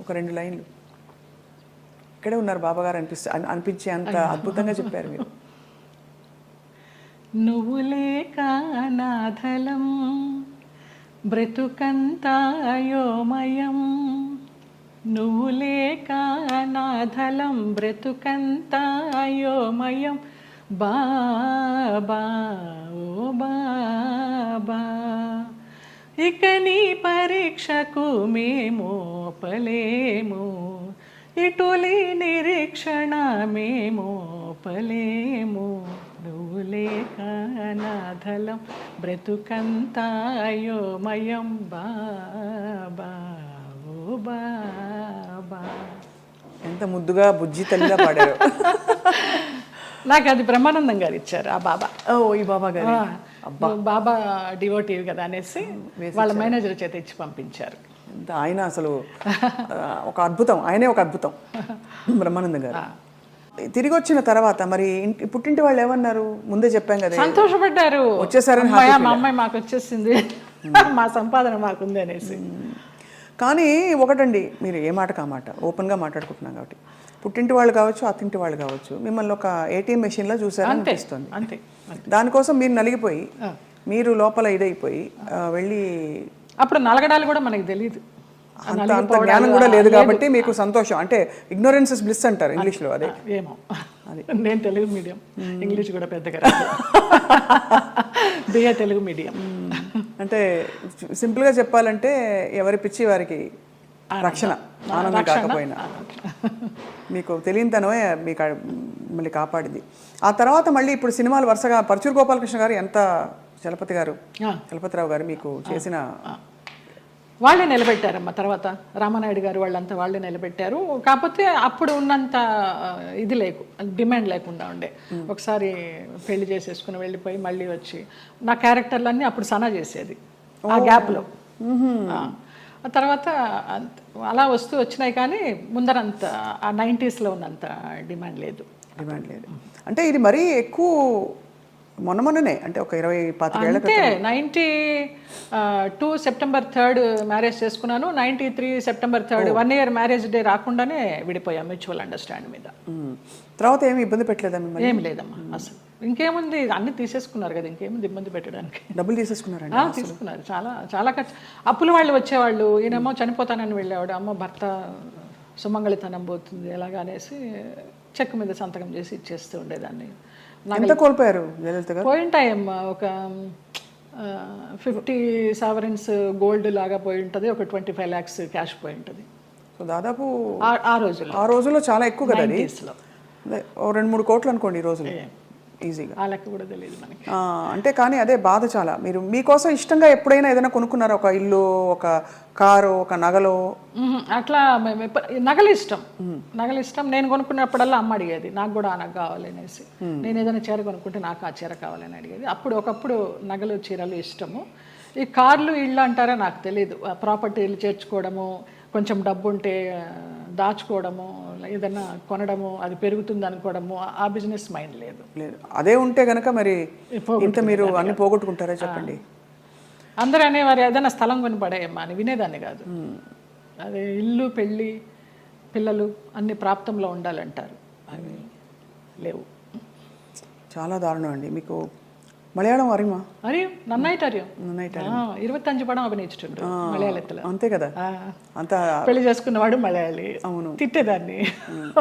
ఒక 2 లైన్లు. ఇక్కడే ఉన్నారు బాబా గారు అనిపించే అంత అద్భుతంగా చెప్పారు మీరు. నువ్వు లేక నాథలం బ్రతుకంతాయోమయం, నువ్వు లేక నాథలం బ్రతుకంతాయోమయం, బాబా ఓ బాబా, ఇక నీ పరీక్షకు మేము పలేము, ఇటులి నిరీక్షణ మేము పలేము, నువ్వు లేక నాథలం బ్రతుకంతాయోమయం, బాబా ఓ బాబా. ఎంత ముద్దుగా బుజ్జి తల్లిగా పాడారు. నాకు అది బ్రహ్మానందం గారు ఇచ్చారు ఆ బాబా. ఈ బాబా గారు బాబా డివోటివ్ కదా అనేసి వాళ్ళ మేనేజర్ చేత ఇచ్చి పంపించారు. ఆయన అసలు ఒక అద్భుతం, ఆయనే ఒక అద్భుతం బ్రహ్మానందం గారు. తిరిగి వచ్చిన తర్వాత మరి పుట్టింటి వాళ్ళు ఏమన్నారు? ముందే చెప్పాం కదా, సంతోషపడ్డారు, వచ్చేసారని. మా అమ్మాయి మాకు వచ్చేసింది, మా సంపాదన మాకుంది అనేసి. కానీ ఒకటండి, మీరు ఏ మాట కామాట ఓపెన్గా మాట్లాడుకుంటున్నాం కాబట్టి, పుట్టింటి వాళ్ళు కావచ్చు అత్తింటి వాళ్ళు కావచ్చు మిమ్మల్ని ఒక ATM మెషిన్లో చూసారని అనిపిస్తుంది. అంతే. దానికోసం మీరు నలిగిపోయి, మీరు లోపల ఇదైపోయి వెళ్ళి, అప్పుడు నలగడాలు కూడా మనకి తెలియదు, అంత జ్ఞానం కూడా లేదు కాబట్టి మీకు సంతోషం. అంటే ఇగ్నోరెన్స్ ఇస్ బ్లిస్ అంటారు ఇంగ్లీష్లో. అదే ఏమో, నేను తెలుగు మీడియం, ఇంగ్లీష్ కూడా పెద్దగా రాదు, బిఏ తెలుగు మీడియం. అంటే సింపుల్గా చెప్పాలంటే ఎవరి పిచ్చి వారికి రక్షణ, ఆనందం కాకపోయినా. మీకు తెలియనితనమే మీకు మళ్ళీ కాపాడింది. ఆ తర్వాత మళ్ళీ ఇప్పుడు సినిమాలు వరుసగా పరచూరు గోపాలకృష్ణ గారు, ఎంత చలపతిరావు గారు మీకు చేసిన, వాళ్ళే నిలబెట్టారమ్మ. తర్వాత రామానాయుడు గారు వాళ్ళంతా వాళ్ళే నిలబెట్టారు. కాకపోతే అప్పుడు ఉన్నంత డిమాండ్ లేకుండా ఉండే. ఒకసారి పెళ్లి చేసేసుకుని వెళ్ళిపోయి మళ్ళీ వచ్చి నా క్యారెక్టర్లన్నీ అప్పుడు సనా చేసేది ఆ గ్యాప్లో. ఆ తర్వాత అలా వస్తూ వచ్చినాయి, కానీ ముందరంత ఆ 90sలో ఉన్నంత డిమాండ్ లేదు. అంటే ఇది మరీ ఎక్కువ మొన్ననే, అంటే ఒక 20-25 ఏళ్ళ అంటే 92 సెప్టెంబర్ 3 మ్యారేజ్ చేసుకున్నాను. 93 సెప్టెంబర్ 3 1 ఇయర్ మ్యారేజ్ డే రాకుండానే విడిపోయాం మ్యూచువల్ అండర్స్టాండ్ మీద. తర్వాత ఏమి ఇబ్బంది పెట్టలేదా మిమ్మల్ని? ఏం లేదమ్మా అసలు. ఇంకేముంది, అన్ని తీసేసుకున్నారు కదా, ఇంకేముంది ఇబ్బంది పెట్టడానికి. డబ్బులు తీసేసుకున్నారండి? తీసుకున్నారు, చాలా చాలా ఖర్చు. అప్పుల వాళ్ళు వచ్చేవాళ్ళు, ఈయనేమో చనిపోతానని వెళ్ళేవాడు, అమ్మ భర్త సుమంగళితనం పోతుంది ఎలాగా అనేసి చెక్ మీద సంతకం చేసి ఇచ్చేస్తూ ఉండేదాన్ని. ఎంత కోల్పోయారు జయలలిత గారు? పోయింటాయమ్మా, ఒక 50 సావరెన్స్ గోల్డ్ లాగా పోయి ఉంటుంది, ఒక 25 lakhs క్యాష్ పోయి ఉంటుంది. సో దాదాపు ఆ రోజుల్లో చాలా ఎక్కువ కదా అది. 90sలో 2-3 కోట్లు అనుకోండి ఈ రోజులు ఈజీగా. ఆ లెక్క కూడా తెలియదు మనకి. అంటే కానీ అదే బాధ చాలా. మీరు మీకోసం ఇష్టంగా ఎప్పుడైనా ఏదైనా కొనుక్కున్నారా? ఒక ఇల్లు, ఒక కారు, ఒక నగలు? అట్లా నగలు ఇష్టం. నేను కొనుక్కున్నప్పుడల్లా అమ్మ అడిగేది నాకు కూడా ఆ నగ కావాలి అనేసి. నేను ఏదైనా చీర కొనుక్కుంటే నాకు ఆ చీర కావాలని అడిగేది. ఒకప్పుడు నగలు చీరలు ఇష్టము. ఈ కార్లు ఇళ్ళు అంటారా నాకు తెలియదు. ప్రాపర్టీలు చేర్చుకోవడము, కొంచెం డబ్బు ఉంటే దాచుకోవడము, ఏదైనా కొనడము, అది పెరుగుతుంది అనుకోవడము, ఆ బిజినెస్ మైండ్ లేదు. అదే ఉంటే కనుక మరి ఇంత మీరు అన్ని పోగొట్టుకుంటారా చెప్పండి. అందరూ అనేవారు ఏదైనా స్థలం కొని పడేయమ్మా అని, వినేదాన్ని కాదు. అదే ఇల్లు, పెళ్ళి, పిల్లలు అన్ని ప్రాప్తంలో ఉండాలంటారు, అవి లేవు. చాలా దారుణం అండి. మీకు മലയാളം അറിയുമോ? അറിയും, നന്നായിട്ട് അറിയും. നന്നായിട്ട് 25 പടം അഭിനയിച്ചിട്ടുണ്ട് మలయాళത്തിൽ. అంతే కదా. అంత పెళ్లి చేసుకున్నవాడు మలయాళి. అవును, తిట్టేదాన్ని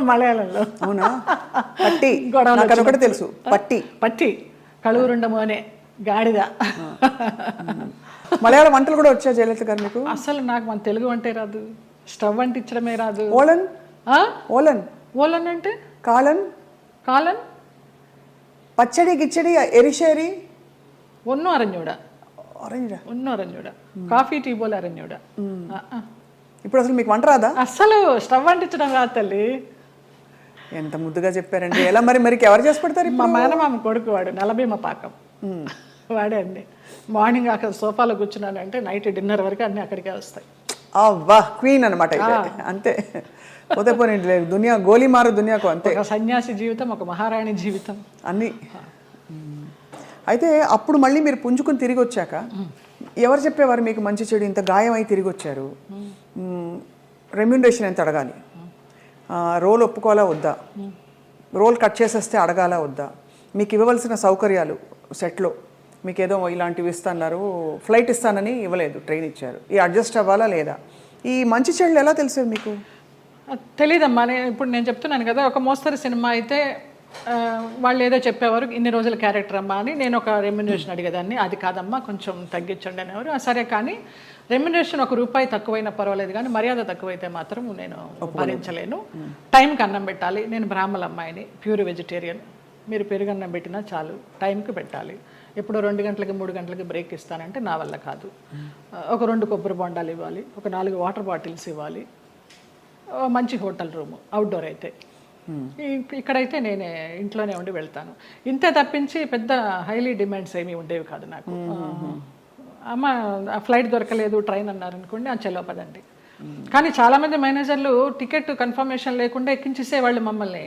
మలయాళంలో. అవునా? పట్టి నాకు అదొకటి తెలుసు, పట్టి పట్టి కళూరుండ మోనే గాడిద. మలయాళ వంటలు కూడా వచ్చా జయలలిత గారు మీకు? అసలు నాకు మన తెలుగు వంటే రాదు, స్టవ్ అంటించడమే రాదు. ఓలన్ ఓలన్ ఓలన్ అంటే కాలన్ కాలన్ പച്ചടി കിച്ചടി എരിശ്ശേരി ഒന്നും അറിഞ്ഞൂടാ. അറിഞ്ഞൂടാ? ഒന്നും അറിഞ്ഞൂടാ. కాఫీ టీ పోలే അറിഞ്ഞൂടാ. ఇప్పుడు అసలు మీకు వంట రాదా? అసలు స్టవ్ అంటించడం రాదు తల్లి. ఎంత ముద్దుగా చెప్పారండి. ఎలా మరి మరి ఎవరు చేసి పెడతారు? మా మేనమామ కొడుకు వాడు, నలభీమ పాకం వాడే అండి. మార్నింగ్ అక్కడ సోఫాలో కూర్చున్నానంటే నైట్ డిన్నర్ వరకు అన్నీ అక్కడికే వస్తాయి. అవ్వా, క్వీన్ అనమాట అంతే. పోతే పోనీ లేదు, దునియా గోలీ మారు దునియాకు అంతే. ఒక సన్యాసి జీవితం, ఒక మహారాణి జీవితం అన్నీ. అయితే అప్పుడు మళ్ళీ మీరు పుంజుకుని తిరిగి వచ్చాక ఎవరు చెప్పేవారు మీకు మంచి చెడు ఇంత గాయం అయి తిరిగి వచ్చారు, రెమ్యూనరేషన్ ఎంత అడగాలి, రోల్ ఒప్పుకోవాలా వద్దా, రోల్ కట్ చేసేస్తే అడగాలా వద్దా, మీకు ఇవ్వవలసిన సౌకర్యాలు సెట్లో మీకు ఏదో ఇలాంటివి ఇస్తున్నారు, ఫ్లైట్ ఇస్తానని ఇవ్వలేదు, ట్రైన్ ఇచ్చారు, ఈ అడ్జస్ట్ అవ్వాలా లేదా, ఈ మంచి చెడులు ఎలా తెలిసేది మీకు? తెలీదమ్మా. ఇప్పుడు నేను చెప్తున్నాను కదా, ఒక మోస్తరు సినిమా అయితే వాళ్ళు ఏదో చెప్పేవారు, ఇన్ని రోజుల క్యారెక్టర్ అమ్మా అని. నేను ఒక రెమ్యునరేషన్ అడిగేదాన్ని, అది కాదమ్మా కొంచెం తగ్గించండి అనేవారు. సరే, కానీ రెమ్యునరేషన్ ₹1 తక్కువైనా పర్వాలేదు, కానీ మర్యాద తక్కువైతే మాత్రం నేను భరించలేను. టైంకి అన్నం పెట్టాలి. నేను బ్రాహ్మణ అమ్మాయిని, ప్యూర్ వెజిటేరియన్. మీరు పెరుగన్నం పెట్టినా చాలు, టైంకి పెట్టాలి. ఎప్పుడో 2 గంటలకి 3 గంటలకి బ్రేక్ ఇస్తానంటే నా వల్ల కాదు. ఒక 2 కొబ్బరి బొండాలు ఇవ్వాలి, ఒక 4 వాటర్ బాటిల్స్ ఇవ్వాలి, మంచి హోటల్ రూము, అవుట్డోర్ అయితే. ఇక్కడైతే నేనే ఇంట్లోనే ఉండి వెళ్తాను. ఇంతే తప్పించి పెద్ద హైలీ డిమాండ్స్ ఏమీ ఉండేవి కాదు నాకు. అమ్మ ఫ్లైట్ దొరకలేదు, ట్రైన్ అన్నారనుకోండి, ఆ చెలో పదండి. కానీ చాలా మంది మేనేజర్లు టికెట్ కన్ఫర్మేషన్ లేకుండా ఎక్కించేసేవాళ్ళు మమ్మల్ని.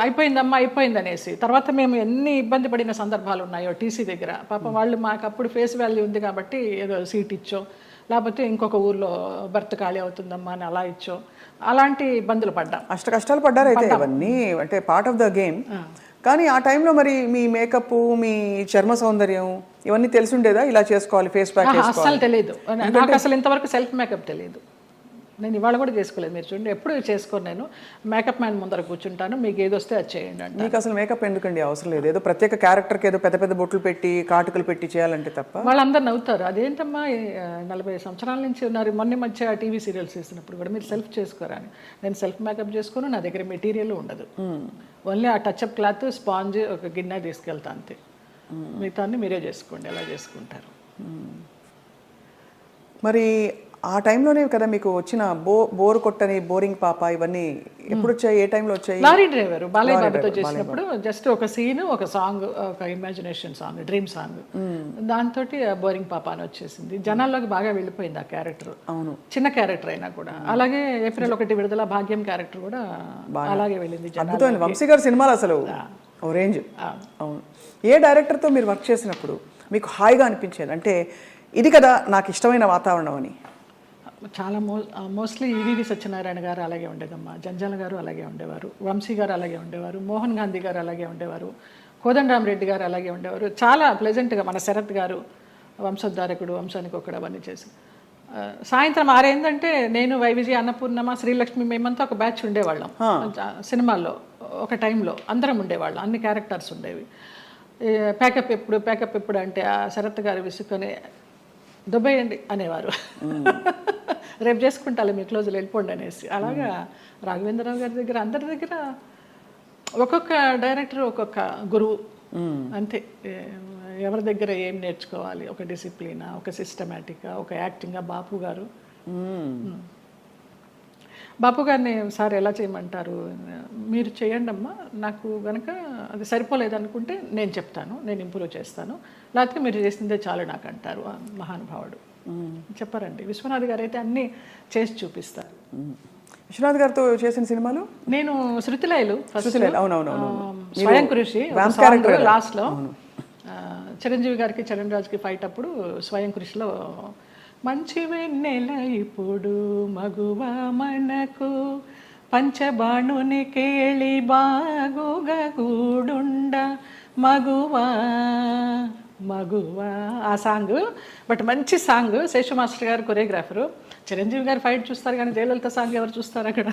అయిపోయిందమ్మా అయిపోయింది అనేసి. తర్వాత మేము ఎన్ని ఇబ్బంది పడిన సందర్భాలు ఉన్నాయో టీసీ దగ్గర. పాపం వాళ్ళు మాకు అప్పుడు ఫేస్ వాల్యూ ఉంది కాబట్టి ఏదో సీట్ ఇచ్చో, లేకపోతే ఇంకొక ఊర్లో బర్త్ ఖాళీ అవుతుందమ్మా అని అలా ఇచ్చో, అలాంటి ఇబ్బందులు పడ్డాం. అష్ట కష్టాలు పడ్డారు అయితే. ఇవన్నీ అంటే పార్ట్ ఆఫ్ ద గేమ్. కానీ ఆ టైంలో మరి మీ మేకప్, మీ చర్మ సౌందర్యం ఇవన్నీ తెలిసి ఉండేదా? ఇలా చేసుకోవాలి, ఫేస్ ప్యాక్ అసలు తెలియదు నాకు. అసలు ఇంతవరకు సెల్ఫ్ మేకప్ తెలియదు. నేను ఇవాళ కూడా చేసుకోలేదు. మీరు చూడండి, ఎప్పుడు చేసుకోను. నేను మేకప్ మ్యాన్ ముందర కూర్చుంటాను, మీకు ఏది వస్తే అది చేయండి అంటే. మీకు అసలు మేకప్ ఎందుకండి అవసరం లేదు? ఏదో ప్రత్యేక క్యారెక్టర్కి ఏదో పెద్ద పెద్ద బొట్లు పెట్టి కాటుకలు పెట్టి చేయాలంటే తప్ప. వాళ్ళందరూ నవ్వుతారు, అదేంటమ్మా 40 సంవత్సరాల నుంచి ఉన్నారు, మొన్న మధ్య టీవీ సీరియల్స్ చేసినప్పుడు కూడా మీరు సెల్ఫ్ చేసుకోరా అని. నేను సెల్ఫ్ మేకప్ చేసుకోను, నా దగ్గర మెటీరియల్ ఉండదు. ఓన్లీ ఆ టచ్అప్ క్లాత్, స్పాంజ్, ఒక గిన్నె తీసుకెళ్తా అంతే. మిగతా మీరే చేసుకోండి, ఎలా చేసుకుంటారు. మరి ఆ టైంలోనే కదా మీకు వచ్చిన బోరు కొట్టని, బోరింగ్ పాప, ఇవన్నీ ఎప్పుడు వచ్చాయి? ఏ టైంలో వచ్చాయి? లారీ డ్రైవర్ బాలయ్య బాబుతో చేసినప్పుడు జస్ట్ ఒక సీన్, ఒక సాంగ్, ఒక ఇమాజినేషన్ సాంగ్, డ్రీమ్ సాంగ్, దాంతో బోరింగ్ పాప అని వచ్చేసింది. జనాల్లోకి బాగా వెళ్ళిపోయింది ఆ క్యారెక్టర్. అవును, చిన్న క్యారెక్టర్ అయినా కూడా. అలాగే ఏప్రిల్ 1 విడుదల భాగ్యం క్యారెక్టర్ కూడా అలాగే వెళ్ళింది. వంశీ గారి సినిమాలు అసలు ఓ రేంజ్. అవును. ఏ డైరెక్టర్తో మీరు వర్క్ చేసినప్పుడు మీకు హాయిగా అనిపించేది, అంటే ఇది కదా నాకు ఇష్టమైన వాతావరణం అని? చాలా మోస్ట్లీ ఈవీవి సత్యనారాయణ గారు అలాగే ఉండేదమ్మా, జంజాల గారు అలాగే ఉండేవారు, వంశీ గారు అలాగే ఉండేవారు, మోహన్ గాంధీ గారు అలాగే ఉండేవారు, కోదండరామరెడ్డి గారు అలాగే ఉండేవారు. చాలా ప్లెజెంట్గా. మన శరత్ గారు వంశోద్ధారకుడు, వంశానికి ఒకడు, అవన్నీ చేసి సాయంత్రం 6 అయిందంటే నేను, వైవిజయ, అన్నపూర్ణమ, శ్రీలక్ష్మి, మేమంతా ఒక బ్యాచ్ ఉండేవాళ్ళం సినిమాల్లో. ఒక టైంలో అందరం ఉండేవాళ్ళం, అన్ని క్యారెక్టర్స్ ఉండేవి. ప్యాకప్ ఎప్పుడు అంటే ఆ శరత్ గారు విసుకొని దుబ్బేయండి అనేవారు. రేపు చేసుకుంటాలి, మీ క్లోజులు వెళ్ళిపోండి అనేసి. అలాగా రాఘవేంద్రరావు గారి దగ్గర, అందరి దగ్గర ఒక్కొక్క డైరెక్టర్ ఒక్కొక్క గురువు అంతే. ఎవరి దగ్గర ఏం నేర్చుకోవాలి, ఒక డిసిప్లినా, ఒక సిస్టమేటిక్గా, ఒక యాక్టింగ్గా. బాపు గారిని సార్ ఎలా చేయమంటారు, మీరు చేయండి అమ్మా, నాకు కనుక అది సరిపోలేదు అనుకుంటే నేను చెప్తాను, నేను ఇంప్రూవ్ చేస్తాను, లేకపోతే మీరు చేసిందే చాలు నాకు అంటారు. మహానుభావుడు చెప్పారండి. విశ్వనాథ్ గారు అయితే అన్నీ చేసి చూపిస్తారు. విశ్వనాథ్ గారితో చేసిన సినిమాలు నేను శృతిలయలు, అవునవును, స్వయం కృషి లాస్ట్లో, చిరంజీవి గారికి చరణ్ రాజుకి ఫైట్ అప్పుడు స్వయం కృషిలో మంచి వెన్నెల ఇప్పుడు మగువ మనకు పంచబాణుని కేళి బాగుగా గూడుండ మగువా మగువా ఆ సాంగ్. బట్ మంచి సాంగ్. శేషు మాస్టర్ గారు కొరియోగ్రాఫరు. చిరంజీవి గారు ఫైట్ చూస్తారు కానీ జయలలిత సాంగ్ ఎవరు చూస్తారు అక్కడ?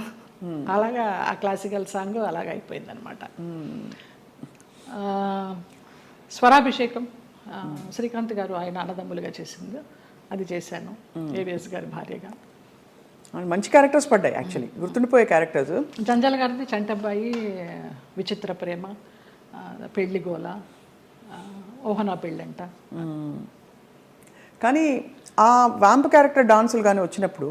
అలాగా ఆ క్లాసికల్ సాంగ్ అలాగ అయిపోయింది అనమాట. స్వరాభిషేకం శ్రీకాంత్ గారు ఆయన అన్నదమ్ములుగా చేసింది, అది చేశాను ఏవిఎస్ గారి భార్యగా. మంచి క్యారెక్టర్స్ పడ్డాయి యాక్చువల్లీ, గుర్తుండిపోయే క్యారెక్టర్స్. జంజాల గారిది చంటబ్బాయి, విచిత్ర ప్రేమ, పెళ్లి గోల, ఓహనా పెళ్ళంట. కానీ ఆ వ్యాంప్ క్యారెక్టర్ డాన్సులు కానీ వచ్చినప్పుడు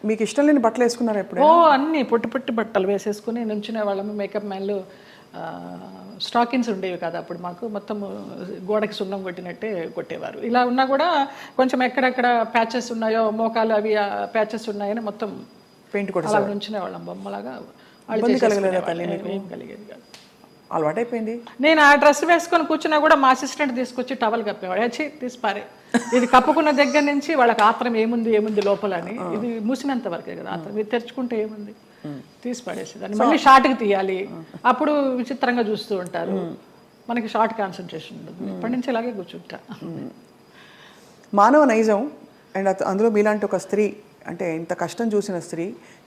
మీకు ఇష్టం లేని బట్టలు వేసుకున్నారు ఎప్పుడు? అన్నీ పొట్టి పొట్టి బట్టలు వేసేసుకుని నుంచునే వాళ్ళము. మేకప్ మ్యాన్లు స్టాకిన్స్ ఉండేవి కదా అప్పుడు మాకు, మొత్తం గోడకి సున్నం కొట్టినట్టే కొట్టేవారు. ఇలా ఉన్నా కూడా కొంచెం ఎక్కడెక్కడ ప్యాచెస్ ఉన్నాయో, మోకాలు అవి ప్యాచెస్ ఉన్నాయని మొత్తం పెయింట్ కూడా అలా నుంచునే వాళ్ళం బొమ్మలాగా. ఏం కలిగేది కాదు, అలవాటైపోయింది. నేను ఆ డ్రెస్ వేసుకొని కూర్చున్నా కూడా మా అసిస్టెంట్ తీసుకొచ్చి టవల్ కప్పేవాడు. వచ్చి తీసిపారే, ఇది కప్పుకున్న దగ్గర నుంచి వాళ్ళకి ఆత్రం ఏముంది లోపల అని. ఇది మూసినంత వరకే కదా ఆత్రం, ఇది తెరుచుకుంటే ఏముంది తీసి పడేసేదాన్ని. మళ్ళీ షార్ట్కి తీయాలి, అప్పుడు విచిత్రంగా చూస్తూ ఉంటారు. మనకి షార్ట్ కాన్సన్ట్రేషన్ ఉండదు. ఇప్పటి నుంచి ఇలాగే కూర్చుంటా. మానవ నైజం అండ్ అందులో మీలాంటి ఒక స్త్రీ, అంటే ఇంత కష్టం చూసిన స్త్రీ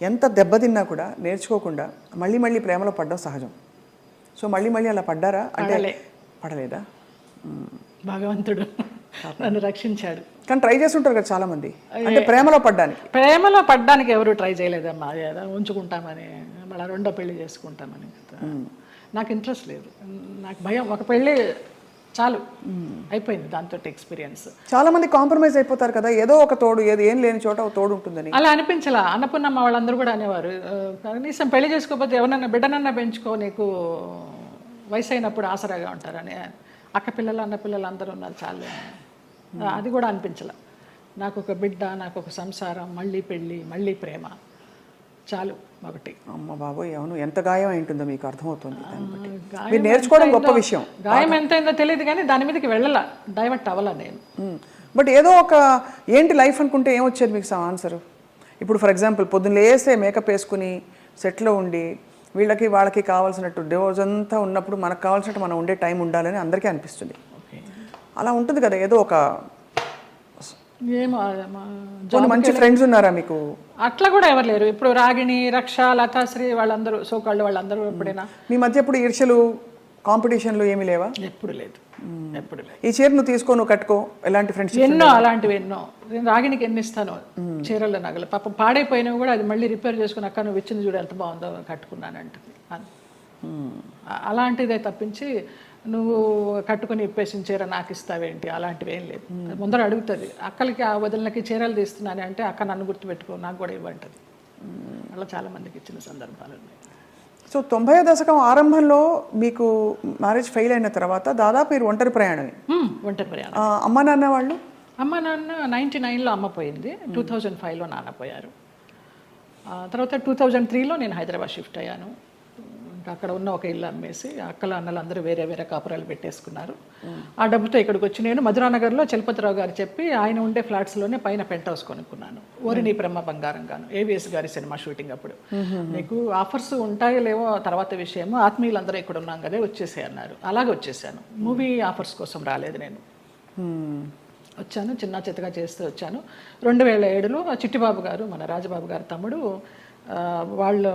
ఎంత దెబ్బతిన్నా కూడా నేర్చుకోకుండా మళ్ళీ ప్రేమలో పడడం సహజం. సో మళ్ళీ అలా పడ్డారా? అంటే పడలేదా? భగవంతుడు నన్ను రక్షించాడు. కానీ ట్రై చేసి ఉంటారు కదా చాలా మంది, అంటే ప్రేమలో పడ్డానికి ఎవరు ట్రై చేయలేదమ్మా. ఉంచుకుంటామని, మళ్ళీ రెండో పెళ్లి చేసుకుంటామని. నాకు ఇంట్రెస్ట్ లేదు, నాకు భయం. ఒక పెళ్ళి చాలు, అయిపోయింది దాంతో ఎక్స్పీరియన్స్. చాలా మంది కాంప్రమైజ్ అయిపోతారు కదా, ఏదో ఒక తోడు, ఏం లేని చోట ఒక తోడు ఉంటుందని. అలా అనిపించలా. అన్నపూర్ణమ్మ వాళ్ళందరూ కూడా అనేవారు, కనీసం పెళ్లి చేసుకోకపోతే ఎవరన్నా బిడ్డనన్నా పెంచుకో, నీకు వయసు అయినప్పుడు ఆసరాగా ఉంటారని. అక్క పిల్లలు అన్న పిల్లలు అందరూ ఉన్నారు చాలు. అది కూడా అనిపించలే. నాకు ఒక బిడ్డ, నాకు ఒక సంసారం, మళ్ళీ పెళ్ళి, మళ్ళీ ప్రేమ చాలు ఒకటి. అమ్మ బాబోయ్, అవును, ఎంత గాయం అయింటుందో మీకు అర్థమవుతుంది. మీరు నేర్చుకోవడం గొప్ప విషయం. గాయం ఎంతైందో తెలియదు కానీ దాని మీదకి వెళ్ళాల, డైవర్ట్ అవ్వాల నేను. బట్ ఏదో ఒక ఏంటి లైఫ్ అనుకుంటే ఏమొచ్చేది మీకు ఆన్సర్? ఇప్పుడు ఫర్ ఎగ్జాంపుల్ పొద్దున్న లేసే మేకప్ వేసుకుని సెట్లో ఉండి వాళ్ళకి కావాల్సినట్టు రోజంతా ఉన్నప్పుడు మనకు కావాల్సినట్టు మనం ఉండే టైం ఉండాలని అందరికీ అనిపిస్తుంది. అలా ఉంటుంది కదా, ఏదో ఒక మంచి ఫ్రెండ్స్ ఉన్నారా మీకు? అట్లా కూడా ఎవరు లేరు. ఇప్పుడు రాగిణి, రక్ష, లతాశ్రీ వాళ్ళందరూ సోకాళ్ళు వాళ్ళందరూ ఎప్పుడైనా మీ మధ్య ఎప్పుడు ఈర్ష్యలు, కాంపిటీషన్లు ఏమీ లేవా? ఎప్పుడు లేదు, ఎప్పుడు లేదు. ఈ చీర నువ్వు తీసుకో, నువ్వు కట్టుకో, ఎలాంటి ఫ్రెండ్స్? ఎన్నో అలాంటివి ఎన్నో. నేను రాగిణికి ఎన్ని ఇస్తాను చీరల నగలు, పాపం పాడైపోయినవి కూడా అది మళ్ళీ రిపేర్ చేసుకుని, అక్క నువ్వు ఇచ్చింది చూడు ఎంత బాగుందో కట్టుకున్నానంటుంది. అలాంటిదే తప్పించి నువ్వు కట్టుకుని ఇప్పేసిన చీర నాకు ఇస్తావేంటి, అలాంటివి ఏం లేదు. ముందర అడుగుతుంది, అక్కలకి ఆ వదిలినకి చీరలు తీస్తున్నాను అంటే అక్క నన్ను గుర్తుపెట్టుకో, నాకు కూడా ఇవ్వంటుంది. అలా చాలామందికి ఇచ్చిన సందర్భాలు ఉన్నాయి. సో 90వ దశకం ఆరంభంలో మీకు మ్యారేజ్ ఫెయిల్ అయిన తర్వాత దాదాపు మీరు ఒంటరి ప్రయాణమే. ఒంటరి ప్రయాణం. అమ్మ నాన్న వాళ్ళు? అమ్మ నాన్న 99లో అమ్మ పోయింది, 2005లో నాన్న పోయారు. తర్వాత 2003లో నేను హైదరాబాద్ షిఫ్ట్ అయ్యాను. ఇంకా అక్కడ ఉన్న ఒక ఇల్లు అమ్మేసి అక్కల అన్నలు అందరూ వేరే వేరే కాపురాలు పెట్టేసుకున్నారు. ఆ డబ్బుతో ఇక్కడికి వచ్చి నేను మధురానగర్లో చలపతిరావు గారు చెప్పి ఆయన ఉండే ఫ్లాట్స్లోనే పైన పెంట్ హౌస్ కొనుక్కున్నాను. ఓరిని బ్రహ్మ బంగారంగాను, ఏవిఎస్ గారి సినిమా షూటింగ్ అప్పుడు. నీకు ఆఫర్స్ ఉంటాయో లేవో తర్వాత విషయము, ఆత్మీయులందరూ ఇక్కడ ఉన్నాం కదా వచ్చేసే అన్నారు. అలాగే వచ్చేసాను. మూవీ ఆఫర్స్ కోసం రాలేదు నేను, వచ్చాను చిన్న చిత్తగా చేస్తూ వచ్చాను. 2007లో చిట్టిబాబు గారు, మన రాజబాబు గారు తమ్ముడు, వాళ్ళు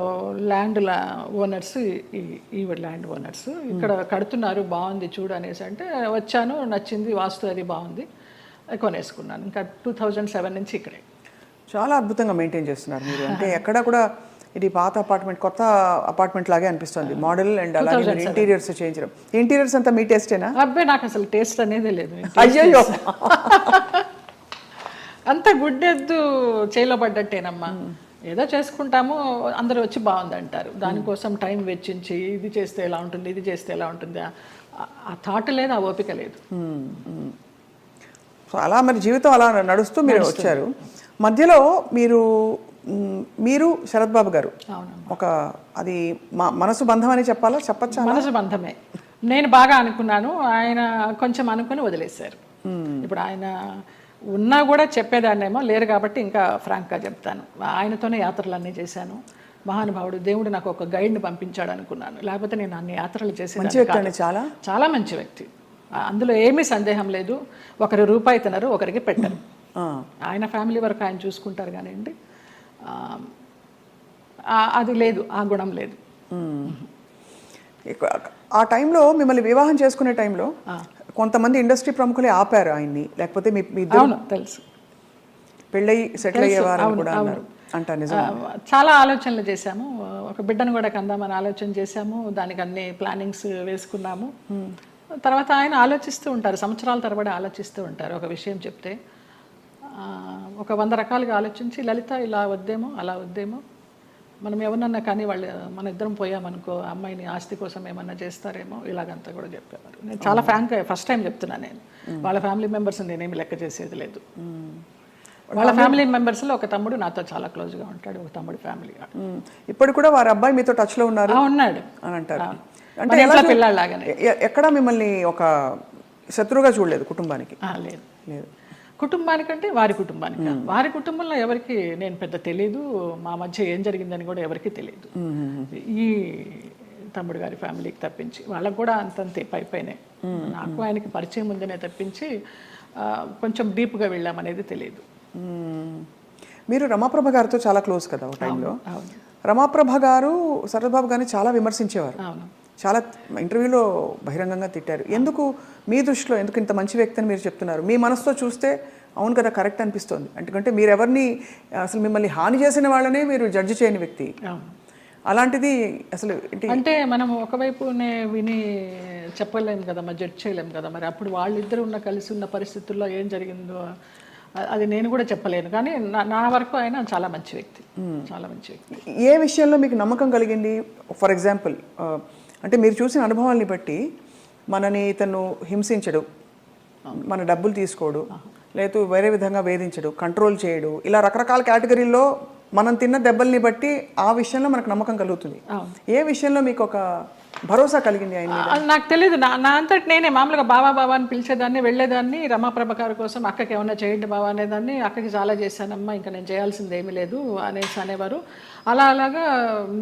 ల్యాండ్ ఓనర్స్, ఈ ల్యాండ్ ఓనర్స్ ఇక్కడ కడుతున్నారు, బాగుంది చూడు అనేసి అంటే వచ్చాను, నచ్చింది, వాస్తు అది బాగుంది, కొనేసుకున్నాను. ఇంకా 2007 నుంచి ఇక్కడే. చాలా అద్భుతంగా మెయింటైన్ చేస్తున్నారు మీరు. అంటే ఎక్కడ కూడా ఇది పాత అపార్ట్మెంట్ కొత్త అపార్ట్మెంట్ లాగే అనిపిస్తుంది, మోడల్ అండ్ అలాగే ఇంటీరియర్స్ చేయించడం. ఇంటీరియర్స్ అంతా మీ టేస్టేనా? అబ్బాయి నాకు అసలు టేస్ట్ అనేదే లేదు. అయ్యో, అంత గుడ్డెద్దు చేలో పడ్డట్టేనమ్మా. ఏదో చేసుకుంటాము, అందరూ వచ్చి బాగుంది అంటారు. దానికోసం టైం వెచ్చించి ఇది చేస్తే ఎలా ఉంటుంది, ఇది చేస్తే ఎలా ఉంటుంది, ఆ థాట్ లేదు, ఆ ఓపిక లేదు. సో అలా మరి జీవితం అలా నడుస్తూ మీరు వచ్చారు. మధ్యలో మీరు శరత్ బాబు గారు ఒక, అది మనసు బంధం అని చెప్పచ్చా? మనసు బంధమే. నేను బాగా అనుకున్నాను, ఆయన కొంచెం అనుకుని వదిలేశారు. ఇప్పుడు ఆయన ఉన్నా కూడా చెప్పేదాన్నేమో, లేరు కాబట్టి ఇంకా ఫ్రాంక్గా చెప్తాను. ఆయనతోనే యాత్రలన్నీ చేశాను, మహానుభావుడు, దేవుడు నాకు ఒక గైడ్ని పంపించాడు అనుకున్నాను. లేకపోతే నేను అన్ని యాత్రలు మంచి చేసేదాన్ని వ్యక్తి కాదు. అండి, చాలా చాలా మంచి వ్యక్తి, అందులో ఏమీ సందేహం లేదు. ఒకరి రూపాయి తినరు, ఒకరికి పెట్టరు. ఆయన ఫ్యామిలీ వరకు ఆయన చూసుకుంటారు కానివ్వండి, అది లేదు, ఆ గుణం లేదు. ఆ టైంలో మిమ్మల్ని వివాహం చేసుకునే టైంలో కొంతమంది ఇండస్ట్రీ ప్రముఖులే ఆపారు ఆయన్ని, లేకపోతే మీ అవును తెలుసు, పెళ్ళయి సెటిల్ అయ్యేవారు కూడా అన్నారు అంట, నిజం? చాలా ఆలోచనలు చేశాము, ఒక బిడ్డను కూడా కందామని ఆలోచన చేశాము, దానికి అన్ని ప్లానింగ్స్ వేసుకున్నాము. తర్వాత ఆయన ఆలోచిస్తూ ఉంటారు, సంవత్సరాల తరబడి ఆలోచిస్తూ ఉంటారు. ఒక విషయం చెప్తే ఒక 100 రకాలుగా ఆలోచించి, లలిత ఇలా వద్దేమో అలా వద్దేమో, మనం ఎవరన్నా కానీ వాళ్ళు మన ఇద్దరం పోయామనుకో అమ్మాయిని ఆస్తి కోసం ఏమన్నా చేస్తారేమో, ఇలాగంతా కూడా చెప్పేవారు. నేను చాలా ఫ్రాంక్గా ఫస్ట్ టైం చెప్తున్నాను, నేను వాళ్ళ ఫ్యామిలీ మెంబర్స్ నేనేమి లెక్క చేసేది లేదు. వాళ్ళ ఫ్యామిలీ మెంబర్స్లో ఒక తమ్ముడు నాతో చాలా క్లోజ్గా ఉంటాడు, ఒక తమ్ముడు ఫ్యామిలీ. ఇప్పుడు కూడా వారి అబ్బాయి మీతో టచ్లో ఉన్నారు ఉన్నాడు అని అంటారు. అంటే పిల్లలాగానే ఎక్కడ మిమ్మల్ని ఒక శత్రువుగా చూడలేదు కుటుంబానికి? లేదు లేదు, కుటుంబానికంటే వారి కుటుంబానికి, వారి కుటుంబంలో ఎవరికి నేను పెద్ద తెలీదు, మా మధ్య ఏం జరిగిందని కూడా ఎవరికి తెలియదు. ఈ తమ్ముడు గారి ఫ్యామిలీకి తప్పించి వాళ్ళకు కూడా అంతంతే పైనే, నాకు ఆయనకి పరిచయం ఉందనే తప్పించి కొంచెం డీప్గా వెళ్ళామనేది తెలియదు. మీరు రమాప్రభ గారితో చాలా క్లోజ్ కదా ఒక టైంలో. రమాప్రభ గారు శరత్బాబు గారిని చాలా విమర్శించేవారు, చాలా ఇంటర్వ్యూలో బహిరంగంగా తిట్టారు. ఎందుకు మీ దృష్టిలో ఎందుకు ఇంత మంచి వ్యక్తి అని మీరు చెప్తున్నారు? మీ మనసుతో చూస్తే అవును కదా, కరెక్ట్ అనిపిస్తుంది. ఎందుకంటే మీరు ఎవరిని అసలు మిమ్మల్ని హాని చేసిన వాళ్ళనే మీరు జడ్జి చేయని వ్యక్తి. అలాంటిది అసలు అంటే మనం ఒకవైపునే విని చెప్పలేము కదా, మరి జడ్జ్ చేయలేము కదా. మరి అప్పుడు వాళ్ళిద్దరు కలిసి ఉన్న పరిస్థితుల్లో ఏం జరిగిందో అది నేను కూడా చెప్పలేను. కానీ నా వరకు ఆయన చాలా మంచి వ్యక్తి, చాలా మంచి వ్యక్తి. ఏ విషయంలో మీకు నమ్మకం కలిగింది? ఫర్ ఎగ్జాంపుల్, అంటే మీరు చూసిన అనుభవాల్ని బట్టి మనని ఇతను హింసించడు, మన డబ్బులు తీసుకోడు, లేదు వేరే విధంగా వేధించడు, కంట్రోల్ చేయడు, ఇలా రకరకాల కేటగిరీల్లో మనం తిన్న దెబ్బల్ని బట్టి ఆ విషయంలో మనకు నమ్మకం కలుగుతుంది. ఏ విషయంలో మీకు ఒక భరోసా కలిగింది ఆయన మీద? నాకు తెలియదు, నా అంతటి నేనే మామూలుగా బావా అని పిలిచేదాన్ని, వెళ్ళేదాన్ని. రమాప్రభ గారి కోసం అక్కకి ఏమన్నా చేయండి బావా అనేదాన్ని. అక్కకి చాలా చేశానమ్మా, ఇంకా నేను చేయాల్సింది ఏమీ లేదు అనేవారు. అలాగా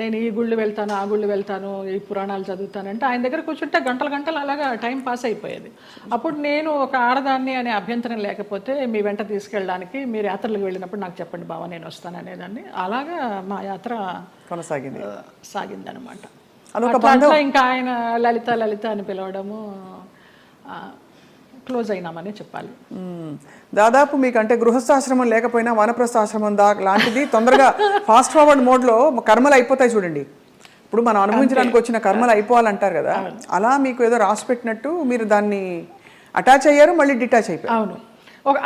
నేను ఈ గుళ్ళు వెళ్తాను, ఆ గుళ్ళు వెళ్తాను, ఈ పురాణాలు చదువుతానంటే ఆయన దగ్గర కూర్చుంటే గంటలు అలాగా టైం పాస్ అయిపోయేది. అప్పుడు నేను ఒక ఆడదాన్ని అనే అభ్యంతరం లేకపోతే మీ వెంట తీసుకెళ్ళడానికి, మీరు యాత్రలకు వెళ్ళినప్పుడు నాకు చెప్పండి బావా, నేను వస్తాను అనేదాన్ని. అలాగా మా యాత్ర సాగిందనమాట. అట్లా ఇంకా ఆయన లలిత అని పిలవడము, క్లోజ్ అయినామని చెప్పాలి. దాదాపు మీకు అంటే గృహస్థాశ్రమం లేకపోయినా వానప్రస్థాశ్రమం లాంటిది తొందరగా ఫాస్ట్ ఫార్వర్డ్ మోడ్లో కర్మలు అయిపోతాయి చూడండి. ఇప్పుడు మనం అనుభవించడానికి వచ్చిన కర్మలు అయిపోవాలంటారు కదా, అలా మీకు ఏదో రాసి పెట్టినట్టు మీరు దాన్ని అటాచ్ అయ్యారు, మళ్ళీ డిటాచ్ అయిపోయారు. అవును,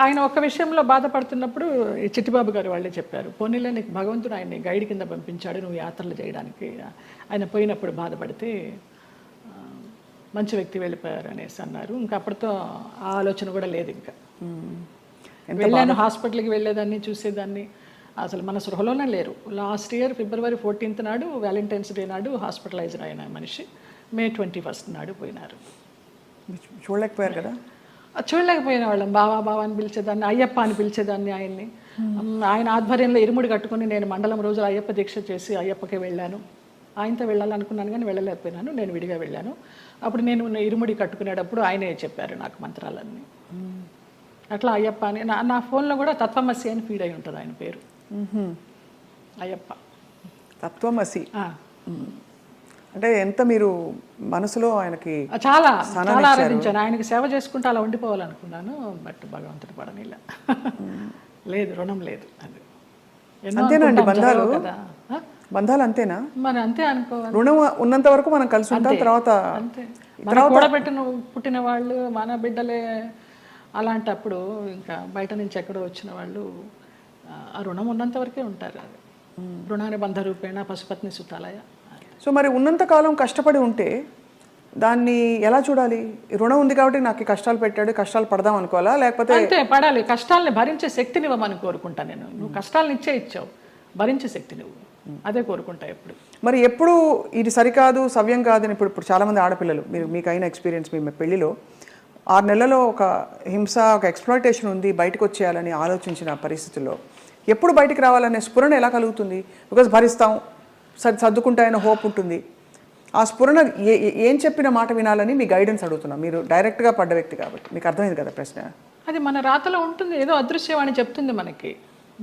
ఆయన ఒక విషయంలో బాధపడుతున్నప్పుడు చిట్టిబాబు గారు వాళ్ళే చెప్పారు, పోనీలో నీకు భగవంతుడు ఆయన్ని గైడ్ కింద పంపించాడు నువ్వు యాత్రలు చేయడానికి. ఆయన పోయినప్పుడు బాధపడితే మంచి వ్యక్తి వెళ్ళిపోయారు అనేసి అన్నారు. ఇంకా అప్పటితో ఆ ఆలోచన కూడా లేదు. ఇంకా వెళ్ళాను, హాస్పిటల్కి వెళ్ళేదాన్ని, చూసేదాన్ని, అసలు మన సృహలోనే లేరు. లాస్ట్ ఇయర్ February 14th నాడు, వ్యాలంటైన్స్ డే నాడు హాస్పిటలైజ్డ్ అయిన మనిషి May 21st నాడు పోయినారు. చూడలేకపోయారు కదా? చూడలేకపోయిన వాళ్ళం. బావా అని పిలిచేదాన్ని, అయ్యప్ప అని పిలిచేదాన్ని ఆయన్ని. ఆయన ఆధ్వర్యంలో ఇరుముడి కట్టుకుని నేను మండలం రోజులు అయ్యప్ప దీక్ష చేసి అయ్యప్పకే వెళ్ళాను. ఆయనతో వెళ్ళాలనుకున్నాను కానీ వెళ్ళలేకపోయినాను, నేను విడిగా వెళ్ళాను. అప్పుడు నేను ఇరుముడి కట్టుకునేటప్పుడు ఆయనే చెప్పారు నాకు మంత్రాలన్నీ. అట్లా అయ్యప్ప అని నా ఫోన్లో కూడా తత్వమసి అని ఫీడ్ అయి ఉంటుంది ఆయన పేరు, అయ్యప్ప తత్వమసి. అంటే ఎంత మీరు మనసులో ఆయనకి చాలా చాలా ఆరాధించాను, ఆయనకి సేవ చేసుకుంటూ అలా ఉండిపోవాలనుకున్నాను. బట్ భగవంతుడి పడనిలా లేదు, రుణం లేదు. అది అంతేనండి, బంధాలు అంతేనా? మరి అంతే అనుకోవాలి. రుణం ఉన్నంత వరకు మనం కలిసి ఉంటాం, తర్వాత కూడబెట్టిన పుట్టిన వాళ్ళు మన బిడ్డలే. అలాంటప్పుడు ఇంకా బయట నుంచి ఎక్కడో వచ్చిన వాళ్ళు ఆ రుణం ఉన్నంత వరకే ఉంటారు. అది రుణాన్ని బంధ రూపేణ పశుపత్ని సుతాలయ. సో మరి ఉన్నంత కాలం కష్టపడి ఉంటే దాన్ని ఎలా చూడాలి? రుణం ఉంది కాబట్టి నాకు కష్టాలు పెట్టాడు, కష్టాలు పడదాం అనుకోవాలా? లేకపోతే అంతే పడాలి, కష్టాలని భరించే శక్తిని ఇవ్వమని కోరుకుంటా నేను. నువ్వు కష్టాలను ఇచ్చావు, భరించే శక్తి నువ్వు, అదే కోరుకుంటా ఎప్పుడు. మరి ఎప్పుడు ఇది సరికాదు, సవ్యం కాదని ఇప్పుడు చాలామంది ఆడపిల్లలు, మీకు అయిన ఎక్స్పీరియన్స్, మీ పెళ్లిలో 6 నెలల్లో ఒక హింస, ఒక ఎక్స్‌ప్లాయిటేషన్ ఉంది, బయటకు వచ్చేయాలని ఆలోచించిన పరిస్థితుల్లో ఎప్పుడు బయటికి రావాలనే స్ఫురణ ఎలా కలుగుతుంది? బికాజ్ భరిస్తాం, సర్దుకుంటాయన్న హోప్ ఉంటుంది. ఆ స్ఫురణ ఏం చెప్పిన మాట వినాలని మీ గైడెన్స్ అడుగుతున్నాం. మీరు డైరెక్ట్గా పడ్డ వ్యక్తి కాబట్టి మీకు అర్థమైంది కదా ప్రశ్న. అది మన రాతలో ఉంటుంది, ఏదో అదృశ్యవాణి చెప్తుంది మనకి,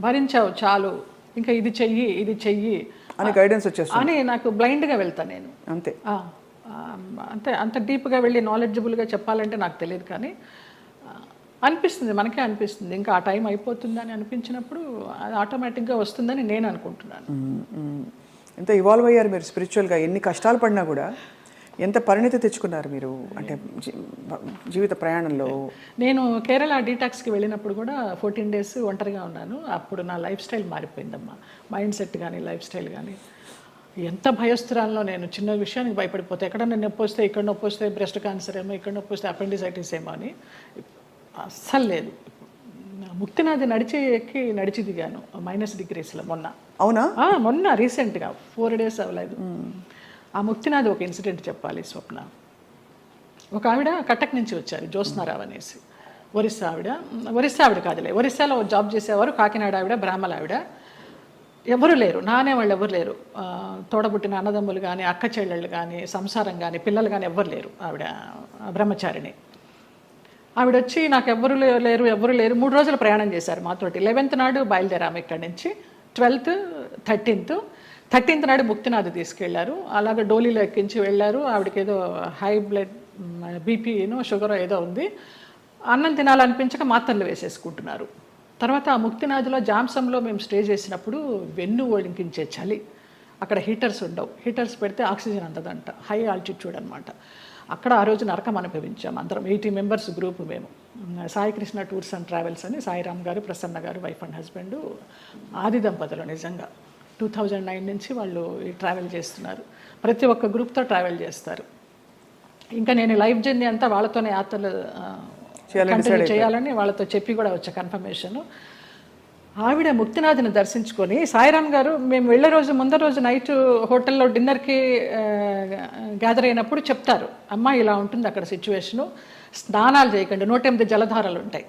భరించావు చాలు, ఇంకా ఇది చెయ్యి అని గైడెన్స్ వచ్చేస్తుంది అని. నాకు బ్లైండ్గా వెళ్తాను నేను అంతే. అంతే, అంత డీప్గా వెళ్ళి నాలెడ్జబుల్గా చెప్పాలంటే నాకు తెలియదు, కానీ అనిపిస్తుంది, మనకే అనిపిస్తుంది ఇంకా ఆ టైం అయిపోతుందని అనిపించినప్పుడు అది ఆటోమేటిక్గా వస్తుందని నేను అనుకుంటున్నాను. ఎంత ఇవాల్వ్ అయ్యారు మీరు స్పిరిచువల్గా, ఎన్ని కష్టాలు పడినా కూడా ఎంత పరిణితి తెచ్చుకున్నారు మీరు అంటే జీవిత ప్రయాణంలో. నేను కేరళ డీటాక్స్కి వెళ్ళినప్పుడు కూడా 14 days ఒంటరిగా ఉన్నాను. అప్పుడు నా లైఫ్ స్టైల్ మారిపోయిందమ్మా, మైండ్ సెట్ కానీ లైఫ్ స్టైల్ కానీ. ఎంత భయస్తురాల్లో నేను, చిన్న విషయానికి భయపడిపోతే, ఎక్కడన్నా నొప్పి వస్తే, ఇక్కడ నొప్పి వస్తే బ్రెస్ట్ క్యాన్సర్ ఏమో, ఇక్కడ నొప్పి వస్తే అపెండిసైటిస్ ఏమో అని అస్సలు లేదు. ముక్తినాథ్ నడిచి దిగాను -degreesలో మొన్న. అవునా? మొన్న రీసెంట్గా 4 days అవ్వలేదు. ఆ ముక్తినాథ్ ఒక ఇన్సిడెంట్ చెప్పాలి స్వప్న. ఒక ఆవిడ కటక్ నుంచి వచ్చారు, జ్యోత్స్నారావు అనేసి, ఒరిస్సా ఆవిడ కాదులే, ఒరిస్సాలో జాబ్ చేసేవారు, కాకినాడ ఆవిడ, బ్రాహ్మణ ఆవిడ. ఎవరు లేరు, నానే వాళ్ళు ఎవరు లేరు, తోడబుట్టిన అన్నదమ్ములు కానీ అక్క చెల్లెళ్ళు కానీ సంసారం కానీ పిల్లలు కానీ ఎవ్వరు లేరు. ఆవిడ బ్రహ్మచారిణి. ఆవిడ వచ్చి నాకు ఎవ్వరు లేరు 3 రోజులు ప్రయాణం చేశారు మాతోటి. 11th నాడు బయలుదేరాము ఇక్కడి నుంచి, 12th 13th నాడు ముక్తినాథ్ తీసుకెళ్లారు. అలాగే డోలీలో ఎక్కించి వెళ్ళారు. ఆవిడకి ఏదో హై బ్లడ్ బీపీనో షుగర్ ఏదో ఉంది. అన్నం తినాలనిపించక మాత్రలు వేసేసుకుంటున్నారు. తర్వాత ఆ ముక్తినాథ్లో జామ్సంలో మేము స్టే చేసినప్పుడు వెన్ను వణికించే చలి, అక్కడ హీటర్స్ ఉండవు, హీటర్స్ పెడితే ఆక్సిజన్ అందదంట, హై ఆల్టిట్యూడ్ అనమాట. అక్కడ ఆ రోజు నరకం అనుభవించాం అందరం, 80 members గ్రూప్ మేము. సాయికృష్ణ టూర్స్ అండ్ ట్రావెల్స్ అని సాయిరామ్ గారు, ప్రసన్న గారు, వైఫ్ అండ్ హస్బెండ్, ఆది దంపతులు. నిజంగా 2009 నుంచి వాళ్ళు ట్రావెల్ చేస్తున్నారు. ప్రతి ఒక్క గ్రూప్తో ట్రావెల్ చేస్తారు. ఇంకా నేను లైఫ్ జర్నీ అంతా వాళ్ళతోనే యాత్రలు కంటిన్యూ చేయాలని వాళ్ళతో చెప్పి కూడా వచ్చే కన్ఫర్మేషన్. ఆవిడ ముక్తినాథ్ని దర్శించుకొని, సాయిరామ్ గారు మేము వెళ్ళే రోజు ముందర రోజు నైట్ హోటల్లో డిన్నర్కి గ్యాదర్ అయినప్పుడు చెప్తారు, అమ్మ ఇలా ఉంటుంది అక్కడ సిచ్యువేషను, స్నానాలు చేయకండి, 108 జలధారలు ఉంటాయి,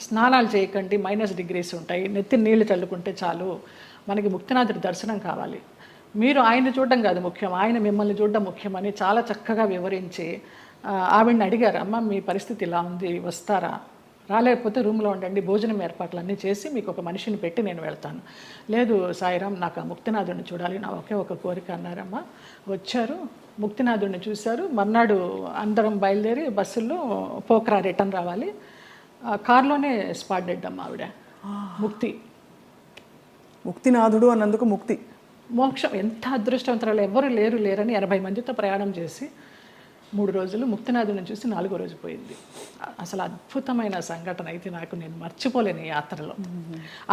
స్నానాలు చేయకండి, -degrees ఉంటాయి, నెత్తి నీళ్లు చల్లుకుంటే చాలు, మనకి ముక్తినాథుడి దర్శనం కావాలి, మీరు ఆయన చూడడం కాదు ముఖ్యం, ఆయన మిమ్మల్ని చూడడం ముఖ్యమని చాలా చక్కగా వివరించి ఆవిడని అడిగారు, అమ్మ మీ పరిస్థితి ఇలా ఉంది, వస్తారా, రాలేకపోతే రూమ్లో ఉండండి, భోజనం ఏర్పాట్లన్నీ చేసి మీకు ఒక మనిషిని పెట్టి నేను వెళ్తాను. లేదు సాయిరామ్, నాకు ఆ ముక్తినాథుడిని చూడాలి, నా ఒకే ఒక కోరిక అన్నారమ్మా. వచ్చారు, ముక్తినాథుడిని చూశారు. మర్నాడు అందరం బయలుదేరి బస్సుల్లో పోక్రా రిటర్న్ రావాలి. కార్లోనే స్పాట్ డెడ్ అమ్మ ఆవిడ. ముక్తినాథుడు అన్నందుకు ముక్తి, మోక్షం. ఎంత అదృష్టవంతరాలు, ఎవరు లేరని 80 మందితో ప్రయాణం చేసి 3 రోజులు ముక్తినాథుని చూసి 4వ రోజు పోయింది. అసలు అద్భుతమైన సంఘటన అయితే నాకు, నేను మర్చిపోలేను ఈ యాత్రలో.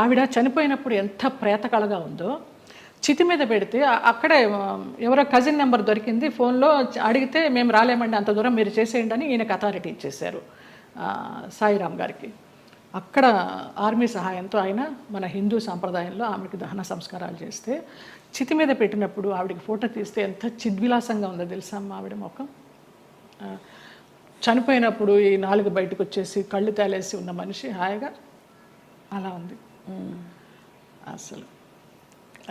ఆవిడ చనిపోయినప్పుడు ఎంత ప్రేతకళగా ఉందో, చితి మీద పెడితే అక్కడే ఎవరో కజిన్ నెంబర్ దొరికింది, ఫోన్లో అడిగితే మేము రాలేమండి, అంత దూరం మీరు చేసేయండి అని ఈయనకు అథారిటీ ఇచ్చేశారు సాయిరామ్ గారికి. అక్కడ ఆర్మీ సహాయంతో ఆయన మన హిందూ సాంప్రదాయంలో ఆమెకి దహన సంస్కారాలు చేస్తే, చితి మీద పెట్టినప్పుడు ఆవిడకి ఫోటో తీస్తే ఎంత చిద్విలాసంగా ఉందో తెలుసా అమ్మ ఆవిడ ముఖం. చనిపోయినప్పుడు ఈ 4 బయటకు వచ్చేసి కళ్ళు తేలేసి ఉన్న మనిషి హాయిగా అలా ఉంది. అసలు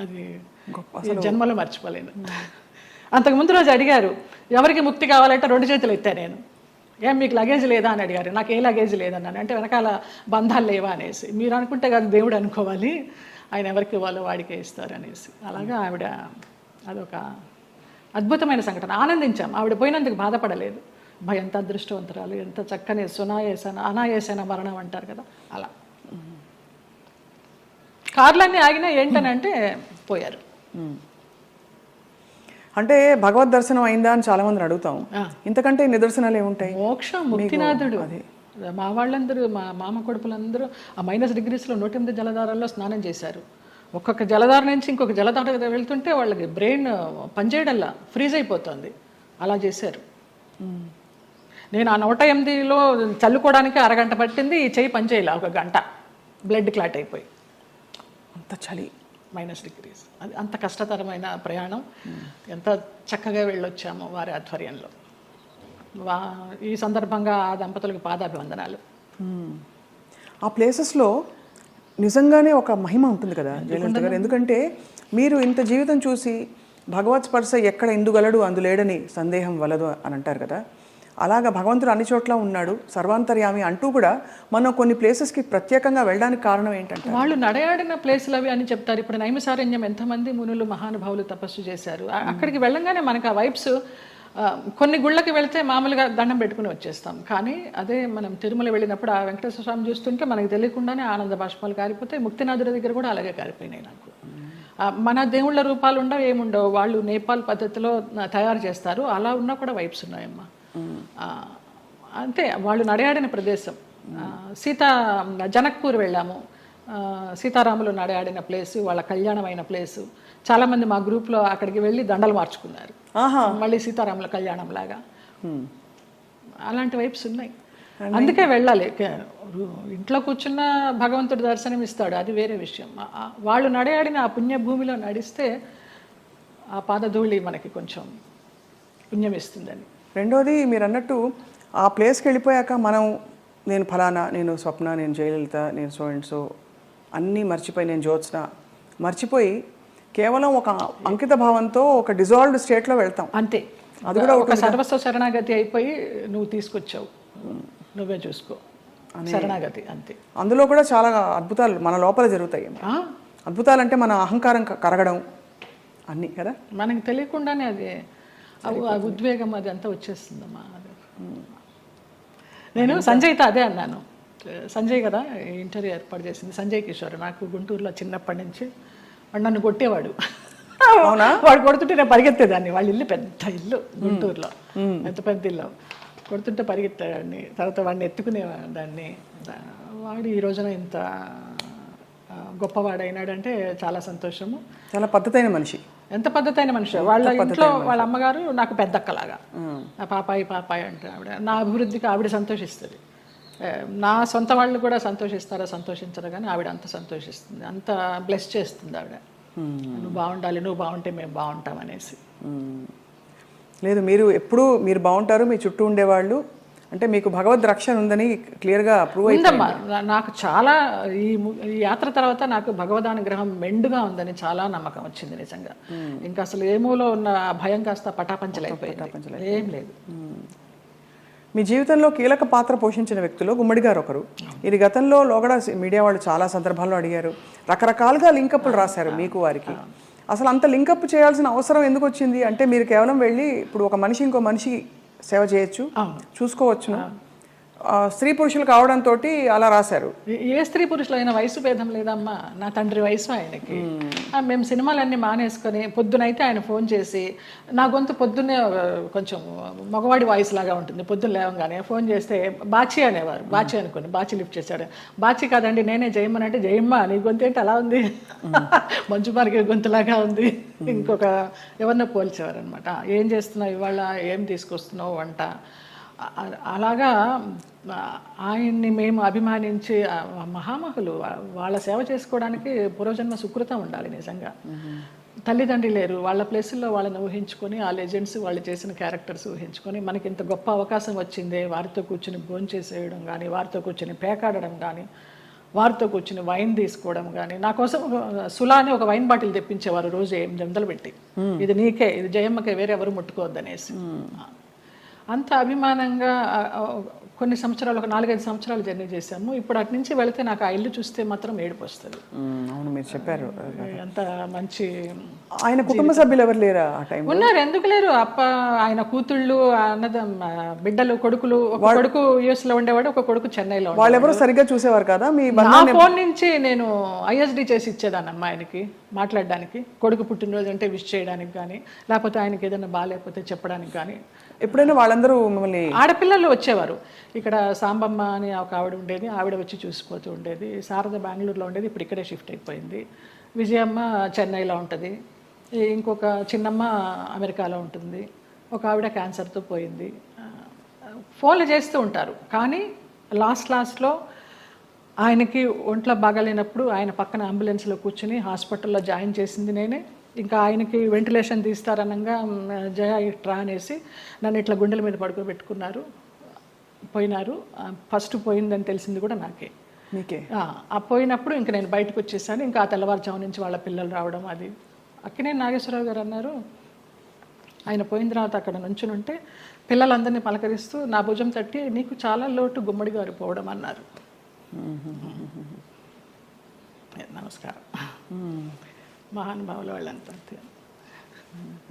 అది జన్మలో మర్చిపోలేను. అంతకుముందు రోజు అడిగారు, ఎవరికి ముక్తి కావాలంటే 2 చేతులు ఎత్తా నేను, ఏం మీకు లగేజ్ లేదా అని అడిగారు. నాకు ఏ లగేజ్ లేదన్నాను. అంటే వెనకాల బంధాలు లేవా అనేసి. మీరు అనుకుంటే కాదు దేవుడు అనుకోవాలి, ఆయన ఎవరికి ఇవ్వాలో వాడికే ఇస్తారు అనేసి. అలాగా ఆవిడ అదొక అద్భుతమైన సంఘటన. ఆనందించాం, ఆవిడ పోయినందుకు బాధపడలేదు. ఎంత అదృష్టవంతరాలు, ఎంత చక్కని అనాయాసన మరణం అంటారు కదా, అలా. కార్లన్నీ ఆగినా ఏంటనంటే పోయారు. అంటే భగవద్ దర్శనం అయిందా అని చాలా మందిని అడుగుతాం, ఇంతకంటే నిదర్శనాలు ఏముంటాయి? మోక్షం, ముక్తినాథుడు. మా వాళ్ళందరూ, మా మామ కొడుకులందరూ ఆ -degreesలో 108 జలధారాల్లో స్నానం చేశారు. ఒక్కొక్క జలధార నుంచి ఇంకొక జలధార వెళ్తుంటే వాళ్ళకి బ్రెయిన్ పనిచేయడల్లా ఫ్రీజ్ అయిపోతుంది, అలా చేశారు. నేను ఆ 108లో చల్లుకోవడానికి అరగంట పట్టింది, ఈ చెయ్యి పనిచేయాల 1 గంట, బ్లడ్ క్లాట్ అయిపోయి. అంత చలి, -degrees. అది అంత కష్టతరమైన ప్రయాణం. ఎంత చక్కగా వెళ్ళొచ్చామో వారి ఆధ్వర్యంలో. ఈ సందర్భంగా ఆ దంపతులకు పాదాభివందనాలు. ఆ ప్లేసెస్లో నిజంగానే ఒక మహిమ ఉంటుంది కదా జయలలిత గారు. ఎందుకంటే మీరు ఇంత జీవితం చూసి భగవత్ స్పర్శ ఎక్కడ ఇందుగలడు అందులేడని సందేహం వలదు అని అంటారు కదా, అలాగా భగవంతుడు అన్ని చోట్ల ఉన్నాడు సర్వాంతర్యామి అంటూ కూడా మనం కొన్ని ప్లేసెస్కి ప్రత్యేకంగా వెళ్ళడానికి కారణం ఏంటంటే వాళ్ళు నడయాడిన ప్లేసులు అవి అని చెప్తారు. ఇప్పుడు నైమిసారణ్యం ఎంతమంది మునులు మహానుభావులు తపస్సు చేశారు. అక్కడికి వెళ్ళంగానే మనకు ఆ వైబ్స్, కొన్ని గుళ్ళకి వెళ్తే మామూలుగా దండం పెట్టుకుని వచ్చేస్తాం, కానీ అదే మనం తిరుమల వెళ్ళినప్పుడు ఆ వెంకటేశ్వర స్వామి చూస్తుంటే మనకు తెలియకుండానే ఆనంద బాష్పాలు కారిపోతాయి. ముక్తినాథుడి దగ్గర కూడా అలాగే కారిపోయినాయి నాకు. మన దేవుళ్ళ రూపాలు ఉండవు, ఏముండవు, వాళ్ళు నేపాల్ పద్ధతిలో తయారు చేస్తారు, అలా ఉన్నా కూడా వైబ్స్ ఉన్నాయమ్మా. అంతే, వాళ్ళు నడయాడిన ప్రదేశం. జనక్పూర్ వెళ్ళాము, సీతారాములు నడయాడిన ప్లేసు, వాళ్ళ కళ్యాణమైన ప్లేసు. చాలామంది మా గ్రూప్లో అక్కడికి వెళ్ళి దండలు మార్చుకున్నారు, మళ్ళీ సీతారాముల కళ్యాణం లాగా. అలాంటి వైబ్స్ ఉన్నాయి, అందుకే వెళ్ళాలి. ఇంట్లో కూర్చున్న భగవంతుడు దర్శనం ఇస్తాడు, అది వేరే విషయం. వాళ్ళు నడయాడిన ఆ పుణ్యభూమిలో నడిస్తే ఆ పాదధూళి మనకి కొంచెం పుణ్యం ఇస్తుందని. రెండోది మీరు అన్నట్టు ఆ ప్లేస్కి వెళ్ళిపోయాక మనం నేను ఫలానా, నేను స్వప్న, నేను జయలలిత, నేను సో అండ్ సో అన్నీ మర్చిపోయి, నేను జ్యోత్స్న మర్చిపోయి కేవలం ఒక అంకిత భావంతో ఒక డిజాల్వ్డ్ స్టేట్లో వెళ్తాం. అంతే, అది కూడా ఒక సర్వస్వ శరణాగతి అయిపోయి నువ్వు తీసుకొచ్చావు, నువ్వే చూసుకో, శరణాగతి అంతే. అందులో కూడా చాలా అద్భుతాలు మన లోపల జరుగుతాయి. అద్భుతాలు అంటే మన అహంకారం కరగడం అన్నీ కదా, మనకి తెలియకుండానే అది ఆ ఉద్వేగం అది అంతా వచ్చేస్తుందమ్మా. నేను సంజయ్తో అదే అన్నాను. సంజయ్ కదా ఇంటర్వ్యూ ఏర్పాటు చేసింది, సంజయ్ కిషోర్. నాకు గుంటూరులో చిన్నప్పటి నుంచి వాడు నన్ను కొట్టేవాడు. వాడు కొడుతుంటే నేను పరిగెత్తేదాన్ని. వాళ్ళ ఇల్లు పెద్ద ఇల్లు గుంటూరులో, పెద్ద పెద్ద ఇల్లు. కొడుతుంటే పరిగెత్తేవాడిని, తర్వాత వాడిని ఎత్తుకునేదాన్ని. వాడు ఈ రోజున ఇంత గొప్పవాడైనాడంటే చాలా సంతోషము. చాలా పద్ధతైన మనిషి. ఎంత పద్ధతైన మనిషి. వాళ్ళ ఇంట్లో వాళ్ళ అమ్మగారు నాకు పెద్దక్కలాగా, పాపాయి అంటే ఆవిడ. నా అభివృద్ధికి ఆవిడ సంతోషిస్తుంది. నా సొంత వాళ్ళు కూడా సంతోషిస్తారా సంతోషించరా, కానీ ఆవిడ అంత సంతోషిస్తుంది, అంత బ్లెస్ చేస్తుంది ఆవిడ. నువ్వు బాగుండాలి, నువ్వు బాగుంటే మేము బాగుంటాం అనేసి. లేదు, మీరు ఎప్పుడు మీరు బాగుంటారు, మీ చుట్టూ ఉండేవాళ్ళు, అంటే మీకు భగవద్ రక్షణ ఉందని క్లియర్గా ప్రూవ్ అయిందమ్మా. నాకు చాలా ఈ యాత్ర తర్వాత నాకు భగవదానుగ్రహం మెండుగా ఉందని చాలా నమ్మకం వచ్చింది నిజంగా. ఇంకా అసలు ఏమూలో ఉన్న భయం కాస్త పటాపంచలైపోయింది, ఏం లేదు. మీ జీవితంలో కీలక పాత్ర పోషించిన వ్యక్తులు గుమ్మడి గారు ఒకరు. ఇది గతంలో లోగడ మీడియా వాళ్ళు చాలా సందర్భాల్లో అడిగారు, రకరకాలుగా లింకప్లు రాశారు మీకు వారికి. అసలు అంత లింకప్ చేయాల్సిన అవసరం ఎందుకు వచ్చింది? అంటే మీరు కేవలం వెళ్ళి ఇప్పుడు ఒక మనిషి ఇంకో మనిషి సేవ చేయొచ్చు, చూసుకోవచ్చును, స్త్రీ పురుషులు కావడంతో అలా రాశారు. ఏ స్త్రీ పురుషులు అయినా వయసు భేదం లేదమ్మా. నా తండ్రి వయసు ఆయనకి. మేము సినిమాలన్నీ మానేసుకొని పొద్దునైతే ఆయన ఫోన్ చేసి, నా గొంతు పొద్దున్నే కొంచెం మగవాడి వాయిస్ లాగా ఉంటుంది, పొద్దున్న లేవగానే ఫోన్ చేస్తే బాచి అనేవారు. బాచి అనుకోండి, బాచి లిఫ్ట్ చేశాడు. బాచి కాదండి నేనే జయమ్మని అంటే, జయమ్మ నీ గొంతు ఏంటి అలా ఉంది, మంచు మార్గ గొంతులాగా ఉంది. ఇంకొక ఎవరినో పోల్చేవారు అనమాట. ఏం చేస్తున్నావు ఇవాళ, ఏం తీసుకొస్తున్నావు వంట, అలాగా ఆయన్ని మేము అభిమానించి మహామహులు. వాళ్ళ సేవ చేసుకోవడానికి పూర్వజన్మ సుకృతం ఉండాలి నిజంగా. తల్లిదండ్రి లేరు, వాళ్ళ ప్లేసుల్లో వాళ్ళని ఊహించుకొని, ఆ లెజెండ్స్ వాళ్ళు చేసిన క్యారెక్టర్స్ ఊహించుకొని మనకి ఇంత గొప్ప అవకాశం వచ్చింది. వారితో కూర్చుని భోంచేసేయడం కానీ, వారితో కూర్చుని పేకాడడం కానీ, వారితో కూర్చుని వైన్ తీసుకోవడం కానీ. నా కోసం సులా అని ఒక వైన్ బాటిల్ తెప్పించేవారు రోజు 800 పెట్టి, ఇది నీకే, ఇది జయమ్మకే, వేరే ఎవరు ముట్టుకోవద్దనేసి. అంత అభిమానంగా కొన్ని సంవత్సరాలు, ఒక 4-5 సంవత్సరాలు జర్నీ చేశాము. ఇప్పుడు అటు నుంచి వెళితే నాకు ఆ ఇల్లు చూస్తే మాత్రం ఏడుపు వస్తుంది. అవును, మీరు చెప్పారు. అంత మంచి. ఆయన కుటుంబ సభ్యులు ఎవరు లేరా ఆ టైం? ఉన్నారు, ఎందుకు లేరు. ఆయన కూతుళ్ళు, బిడ్డలు, కొడుకులు. ఒక కొడుకు US లో ఉండేవాడు, ఒక కొడుకు చెన్నైలో. వాళ్ళు ఎవరు సరిగ్గా చూసేవారు కదా? మీ నా ఫోన్ నుంచి నేను ISD చేసి ఇచ్చేదాన్ని ఆయనకి మాట్లాడడానికి. కొడుకు పుట్టినరోజు అంటే విష్ చేయడానికి కానీ, లేకపోతే ఆయనకి ఏదైనా బాగాలేకపోతే చెప్పడానికి కానీ. ఎప్పుడైనా వాళ్ళందరూ మిమ్మల్ని, ఆడపిల్లలు వచ్చేవారు. ఇక్కడ సాంబమ్మ అని ఒక ఆవిడ ఉండేది, ఆవిడ వచ్చి చూసిపోతూ ఉండేది. శారద బెంగళూరులో ఉండేది, ఇప్పుడు ఇక్కడే షిఫ్ట్ అయిపోయింది. విజయమ్మ చెన్నైలో ఉంటుంది, ఇంకొక చిన్నమ్మ అమెరికాలో ఉంటుంది, ఒక ఆవిడ క్యాన్సర్తో పోయింది. ఫోన్లు చేస్తూ ఉంటారు, కానీ లాస్ట్లో ఆయనకి ఒంట్లో బాగాలేనప్పుడు ఆయన పక్కన అంబులెన్స్లో కూర్చుని హాస్పిటల్లో జాయిన్ చేసింది నేనే. ఇంకా ఆయనకి వెంటిలేషన్ తీస్తారనగా జయ ఇట్రా అనేసి నన్ను ఇట్లా గుండెల మీద పడుకోబెట్టుకున్నారు, పోయినారు. ఫస్ట్ పోయిందని తెలిసింది కూడా నాకే. మీకే? పోయినప్పుడు ఇంక నేను బయటకు వచ్చేసాను. ఇంకా ఆ తెల్లవారుజాము నుంచి వాళ్ళ పిల్లలు రావడం, అది అక్కినేని నాగేశ్వరరావు గారు అన్నారు, ఆయన పోయిన తర్వాత అక్కడ నుంచుని ఉంటే పిల్లలందరినీ పలకరిస్తూ నా భుజం తట్టి నీకు చాలా లోటు గుమ్మడి గారు పోవడం అన్నారు. నమస్కారం. మహానుభావుల వాళ్ళంతా అంతే.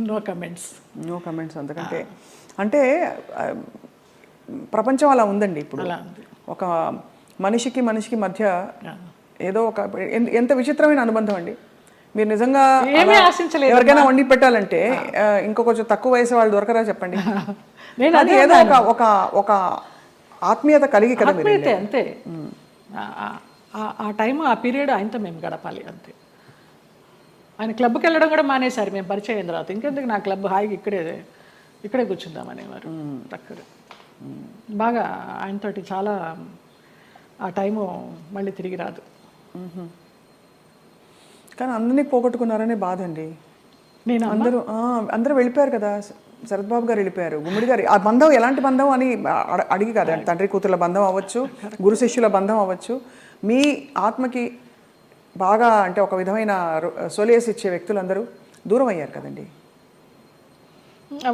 No comments. అందుకంటే అంటే ప్రపంచం అలా ఉందండి ఇప్పుడు. అలా ఉంది. ఒక మనిషికి మధ్య ఏదో ఒక ఎంత విచిత్రమైన అనుబంధం అండి. మీరు నిజంగా ఏమీ ఆశించలేదు. ఎవరికైనా వండి పెట్టాలంటే ఇంకో కొంచెం తక్కువ వయసు వాళ్ళు దొరకరా చెప్పండి. నేను అది ఏదో ఒక ఆత్మీయత కలిగి కదా మీరు. ఆత్మీయతే అంతే. ఆ టైం ఆ పీరియడ్ ఆయనతో మేము గడపాలి అంతే. ఆయన క్లబ్కి వెళ్ళడం కూడా మానేశారు మేము పరిచయం అయిన తర్వాత. ఇంకెందుకు నా క్లబ్, హాయిగా ఇక్కడే కూర్చుందామనేవారు. అక్కడ బాగా ఆయనతోటి చాలా ఆ టైము మళ్ళీ తిరిగి రాదు. కానీ అందరినీ పోగొట్టుకున్నారనే బాధ అండి. నేను అందరూ వెళ్ళిపోయారు కదా. శరత్ బాబు గారు వెళ్ళిపోయారు, గుమ్మడి గారు. ఆ బంధం ఎలాంటి బంధం అని అడిగి కాదు, తండ్రి కూతుర్ల బంధం అవ్వచ్చు, గురు శిష్యుల బంధం అవ్వచ్చు. మీ ఆత్మకి బాగా అంటే ఒక విధమైన సొలియస్ ఇచ్చే వ్యక్తులందరూ దూరం అయ్యారు కదండి.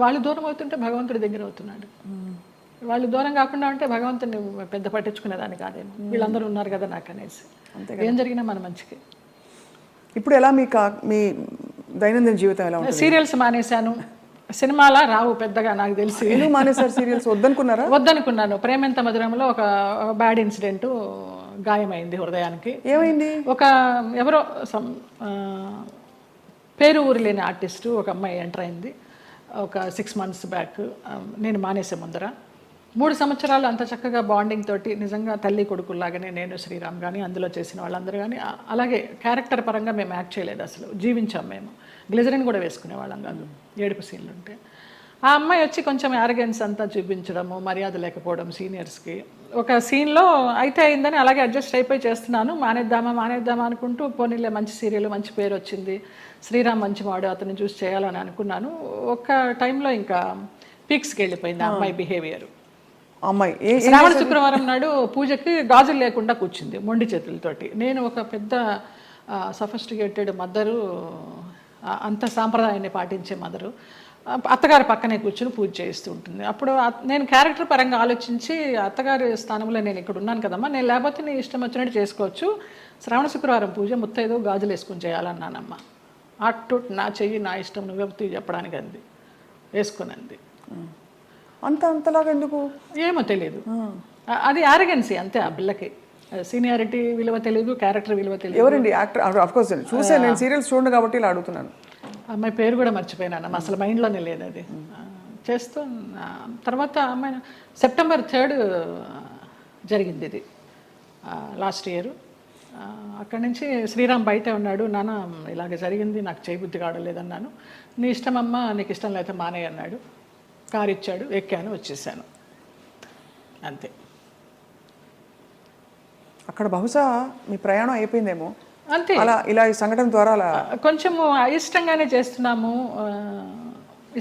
వాళ్ళు దూరం అవుతుంటే భగవంతుడి దగ్గర అవుతున్నాడు. వాళ్ళు దూరం కాకుండా ఉంటే భగవంతుని పెద్ద పట్టించుకునేదాన్ని కాదేమో. వీళ్ళందరూ ఉన్నారు కదా నాకు అనేసి. ఏం జరిగినా మన మంచికి. ఇప్పుడు ఎలా మీ దైనందిన జీవితం ఎలా ఉంటుంది? సీరియల్స్ మానేశాను. సినిమాలా రావు పెద్దగా నాకు తెలిసి. ఎందుకు మానేశారు సీరియల్స్? వద్దనుకున్నాను. ప్రేమెంత మధురంలో ఒక బ్యాడ్ ఇన్సిడెంట్, గాయమైంది హృదయానికి. ఏమైంది? ఒక ఎవరో పేరు ఊరు లేని ఆర్టిస్టు ఒక అమ్మాయి ఎంటర్ అయింది ఒక 6 months బ్యాక్. నేను మానేసే ముందర 3 సంవత్సరాలు అంత చక్కగా బాండింగ్ తోటి నిజంగా తల్లి కొడుకుల్లాగానే నేను, శ్రీరామ్ కానీ అందులో చేసిన వాళ్ళందరూ కానీ అలాగే క్యారెక్టర్ పరంగా మేము యాక్ట్ చేయలేదు అసలు. జీవించాం మేము. గ్లిజరిన్ కూడా వేసుకునేవాళ్ళం కాదు ఏడుపు సీన్లు ఉంటే. ఆ అమ్మాయి వచ్చి కొంచెం యారగెన్స్ అంతా చూపించడము, మర్యాద లేకపోవడం సీనియర్స్కి. ఒక సీన్లో అయితే అయిందని అలాగే అడ్జస్ట్ అయిపోయి చేస్తున్నాను. మానేద్దామా అనుకుంటూ పోనీలే మంచి సీరియల్, మంచి పేరు వచ్చింది, శ్రీరామ్ మంచివాడు, అతన్ని చూసి చేయాలని అనుకున్నాను. ఒక టైంలో ఇంకా పీక్స్కి వెళ్ళిపోయింది ఆ అమ్మాయి బిహేవియర్. అమ్మాయి శ్రావణ శుక్రవారం నాడు పూజకి గాజులు లేకుండా కూర్చుంది మొండి చేతులతోటి. నేను ఒక పెద్ద సఫిస్టికేటెడ్ మదరు, అంత సాంప్రదాయాన్ని పాటించే మదరు, అత్తగారి పక్కనే కూర్చుని పూజ చేస్తూ ఉంటుంది. అప్పుడు నేను క్యారెక్టర్ పరంగా ఆలోచించి అత్తగారి స్థానంలో నేను ఇక్కడ ఉన్నాను కదమ్మా, నేను లేకపోతే నీ ఇష్టం వచ్చినట్టు చేసుకోవచ్చు, శ్రావణ శుక్రవారం పూజ ముత్తైదో గాజులు వేసుకుని చేయాలన్నానమ్మా. అటు నా చెయ్యి నా ఇష్టం నువ్వెవతి చెప్పడానికి అంది, వేసుకునంది. అంతలాగా ఎందుకు ఏమో తెలియదు. అది ఆరగెన్సీ అంతే. ఆ పిల్లకి సీనియారిటీ విలువ తెలియదు, క్యారెక్టర్ విలువ తెలియదు. ఎవరండి యాక్టర్? ఆఫ్ కోర్స్ చూసే, నేను సీరియల్స్ చూడండి కాబట్టి ఇలా అడుగుతున్నాను. అమ్మాయి పేరు కూడా మర్చిపోయినాను, అసలు మైండ్లోనే లేదు అది. చేస్తూ తర్వాత అమ్మాయి September 3 జరిగింది ఇది లాస్ట్ ఇయర్. అక్కడి నుంచి శ్రీరామ్ బయటే ఉన్నాడు. నాన్న ఇలాగ జరిగింది, నాకు చేయబుద్ధి కావడలేదన్నాను. నీ ఇష్టం అమ్మ, నీకు ఇష్టం లేకపోతే మానే అన్నాడు. కారు ఇచ్చాడు, ఎక్కాను, వచ్చేసాను అంతే. అక్కడ బహుశా మీ ప్రయాణం అయిపోయిందేమో అంతే. అలా ఇలా ఈ సంఘటన ద్వారా అలా కొంచెము అయిష్టంగానే చేస్తున్నాము,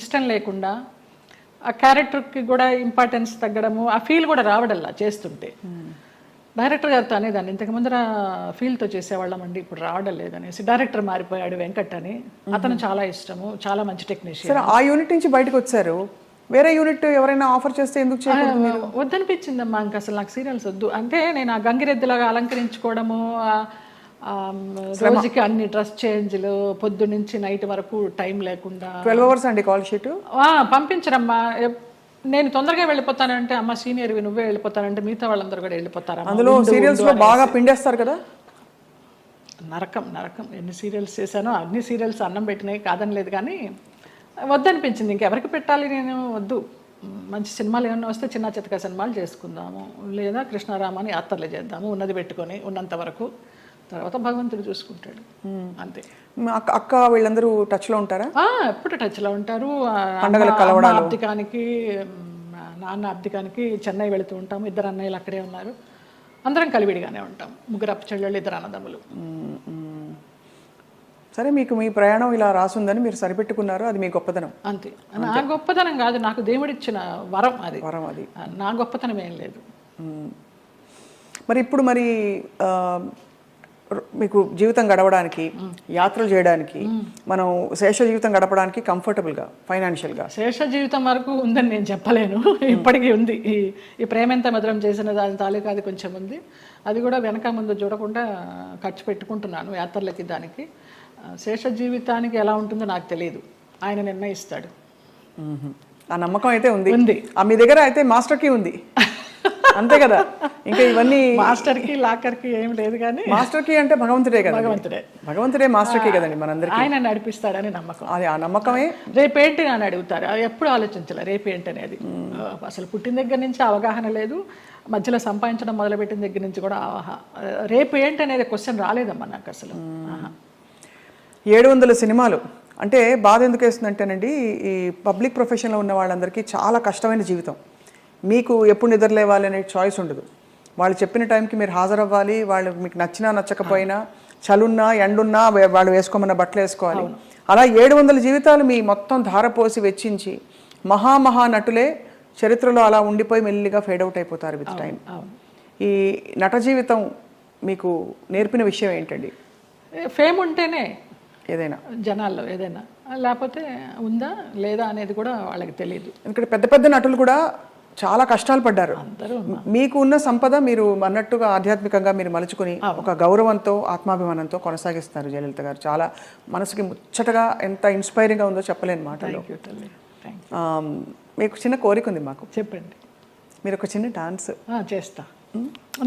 ఇష్టం లేకుండా. ఆ క్యారెక్టర్కి కూడా ఇంపార్టెన్స్ తగ్గడము, ఆ ఫీల్ కూడా రావడల్లా చేస్తుంటే. డైరెక్టర్ గారితో అనేదాన్ని, ఇంతకు ముందర ఫీల్తో చేసేవాళ్ళం అండి, ఇప్పుడు రావడం లేదనేసి. డైరెక్టర్ మారిపోయాడు, వెంకట్ అని. అతను చాలా ఇష్టము, చాలా మంచి టెక్నీషియన్. ఆ యూనిట్ నుంచి బయటకు వచ్చారు, వేరే యూనిట్ ఎవరైనా ఆఫర్ చేస్తే ఎందుకు చేయకూడదు? వద్దనిపించిందమ్మా, ఇంకా అసలు నాకు సీరియల్స్ వద్దు. అంటే నేను ఆ గంగిరెద్దులాగా అలంకరించుకోవడము, రోజుకి అన్ని డ్రెస్ చేంజ్లు, పొద్దు నుంచి నైట్ వరకు టైం లేకుండా. 12 hours అండి కాల్ షీట్. పంపించరమ్మా. నేను తొందరగా వెళ్ళిపోతానంటే, అమ్మ సీనియర్వి నువ్వే వెళ్ళిపోతానంటే మిగతా వాళ్ళందరూ కూడా వెళ్ళిపోతారు. అందులో సీరియల్స్ లో బాగా పిండేస్తారు కదా. నరకం. ఎన్ని సీరియల్స్ చేశానో అన్ని సీరియల్స్ అన్నం పెట్టినాయి, కాదని లేదు. కానీ వద్దనిపించింది, ఇంకెవరికి పెట్టాలి, నేను వద్దు. మంచి సినిమాలు ఏమన్నా వస్తే చిన్న చితక సినిమాలు చేసుకుందాము, లేదా కృష్ణారామాని యాత్రలు చేద్దాము, ఉన్నది పెట్టుకొని ఉన్నంత వరకు. తర్వాత భగవంతుడు చూసుకుంటాడు అంతే. అక్క వీళ్ళందరూ టచ్లో ఉంటారా? ఎప్పుడు టచ్లో ఉంటారు. అబ్దికానికి, నాన్న అబ్దికానికి చెన్నై వెళుతూ ఉంటాము. 2 అన్నయ్యలు అక్కడే ఉన్నారు. అందరం కలివిడిగానే ఉంటాం. 3 చెల్లెళ్ళు, 2 అన్నదమ్ములు. సరే, మీకు మీ ప్రయాణం ఇలా రాసుందని మీరు సరిపెట్టుకున్నారు, అది మీ గొప్పతనం అంతే. నా గొప్పతనం కాదు, నాకు దేవుడిచ్చిన వరం అది. నా గొప్పతనం ఏం లేదు. మరి ఇప్పుడు మీకు జీవితం గడవడానికి, యాత్రలు చేయడానికి, మనం శేష జీవితం గడపడానికి కంఫర్టబుల్గా ఫైనాన్షియల్గా? శేష జీవితం వరకు ఉందని నేను చెప్పలేను, ఇప్పటికీ ఉంది. ఈ ప్రేమెంత మధురం చేసిన దాని తాలూకా అది కొంచెం ఉంది. అది కూడా వెనక ముందు చూడకుండా ఖర్చు పెట్టుకుంటున్నాను యాత్రలకి, దానికి. శేష జీవితానికి ఎలా ఉంటుందో నాకు తెలియదు, ఆయన నిర్ణయిస్తాడు. ఆ నమ్మకం అయితే ఉంది. ఉంది. మీ దగ్గర అయితే మాస్టర్కి ఉంది అంతే కదా? ఇంకా ఇవన్నీ మాస్టర్కి లాకర్కి ఏం లేదు, కానీ మాస్టర్కి అంటే భగవంతుడే కదా, భగవంతుడే మాస్టర్కి కదండి మనందరికీ. ఆయన నడిపిస్తాడని నమ్మకం. అది ఆ నమ్మకమే. రేపేంటి అని అడుగుతారు, అది ఎప్పుడు ఆలోచించాలి రేపేంటి అనేది. అసలు పుట్టిన దగ్గర నుంచి అవగాహన లేదు, మధ్యలో సంపాదించడం మొదలుపెట్టిన దగ్గర నుంచి కూడా రేపు ఏంటి అనేది క్వశ్చన్ రాలేదమ్మా నాకు అసలు. 700 సినిమాలు అంటే బాధ ఎందుకు వేస్తుందంటేనండి, ఈ పబ్లిక్ ప్రొఫెషన్లో ఉన్న వాళ్ళందరికీ చాలా కష్టమైన జీవితం. మీకు ఎప్పుడు నిద్రలేవాలి అనే చాయిస్ ఉండదు. వాళ్ళు చెప్పిన టైంకి మీరు హాజరవ్వాలి, వాళ్ళు మీకు నచ్చినా నచ్చకపోయినా, చలున్నా ఎండున్నా వాళ్ళు వేసుకోమన్న బట్టలు వేసుకోవాలి. అలా 700 జీవితాలు మీ మొత్తం ధారపోసి వెచ్చించి మహా నటులే చరిత్రలో అలా ఉండిపోయి మెల్లిగా ఫేడ్ అవుట్ అయిపోతారు విత్ టైం. ఈ నట జీవితం మీకు నేర్పిన విషయం ఏంటండి? ఫేమ్ ఉంటేనే ఏదైనా జనాల్లో ఏదైనా, లేకపోతే ఉందా లేదా అనేది కూడా వాళ్ళకి తెలియదు. ఎందుకంటే పెద్ద పెద్ద నటులు కూడా చాలా కష్టాలు పడ్డారు. మీకు ఉన్న సంపద మీరు అన్నట్టుగా ఆధ్యాత్మికంగా మీరు మలుచుకుని ఒక గౌరవంతో ఆత్మాభిమానంతో కొనసాగిస్తున్నారు జయలలిత గారు. చాలా మనసుకి ముచ్చటగా, ఎంత ఇన్స్పైరింగ్గా ఉందో చెప్పలేని మాటలు. మీకు చిన్న కోరిక ఉంది మాకు. చెప్పండి. మీరు ఒక చిన్న డాన్స్ చేస్తా.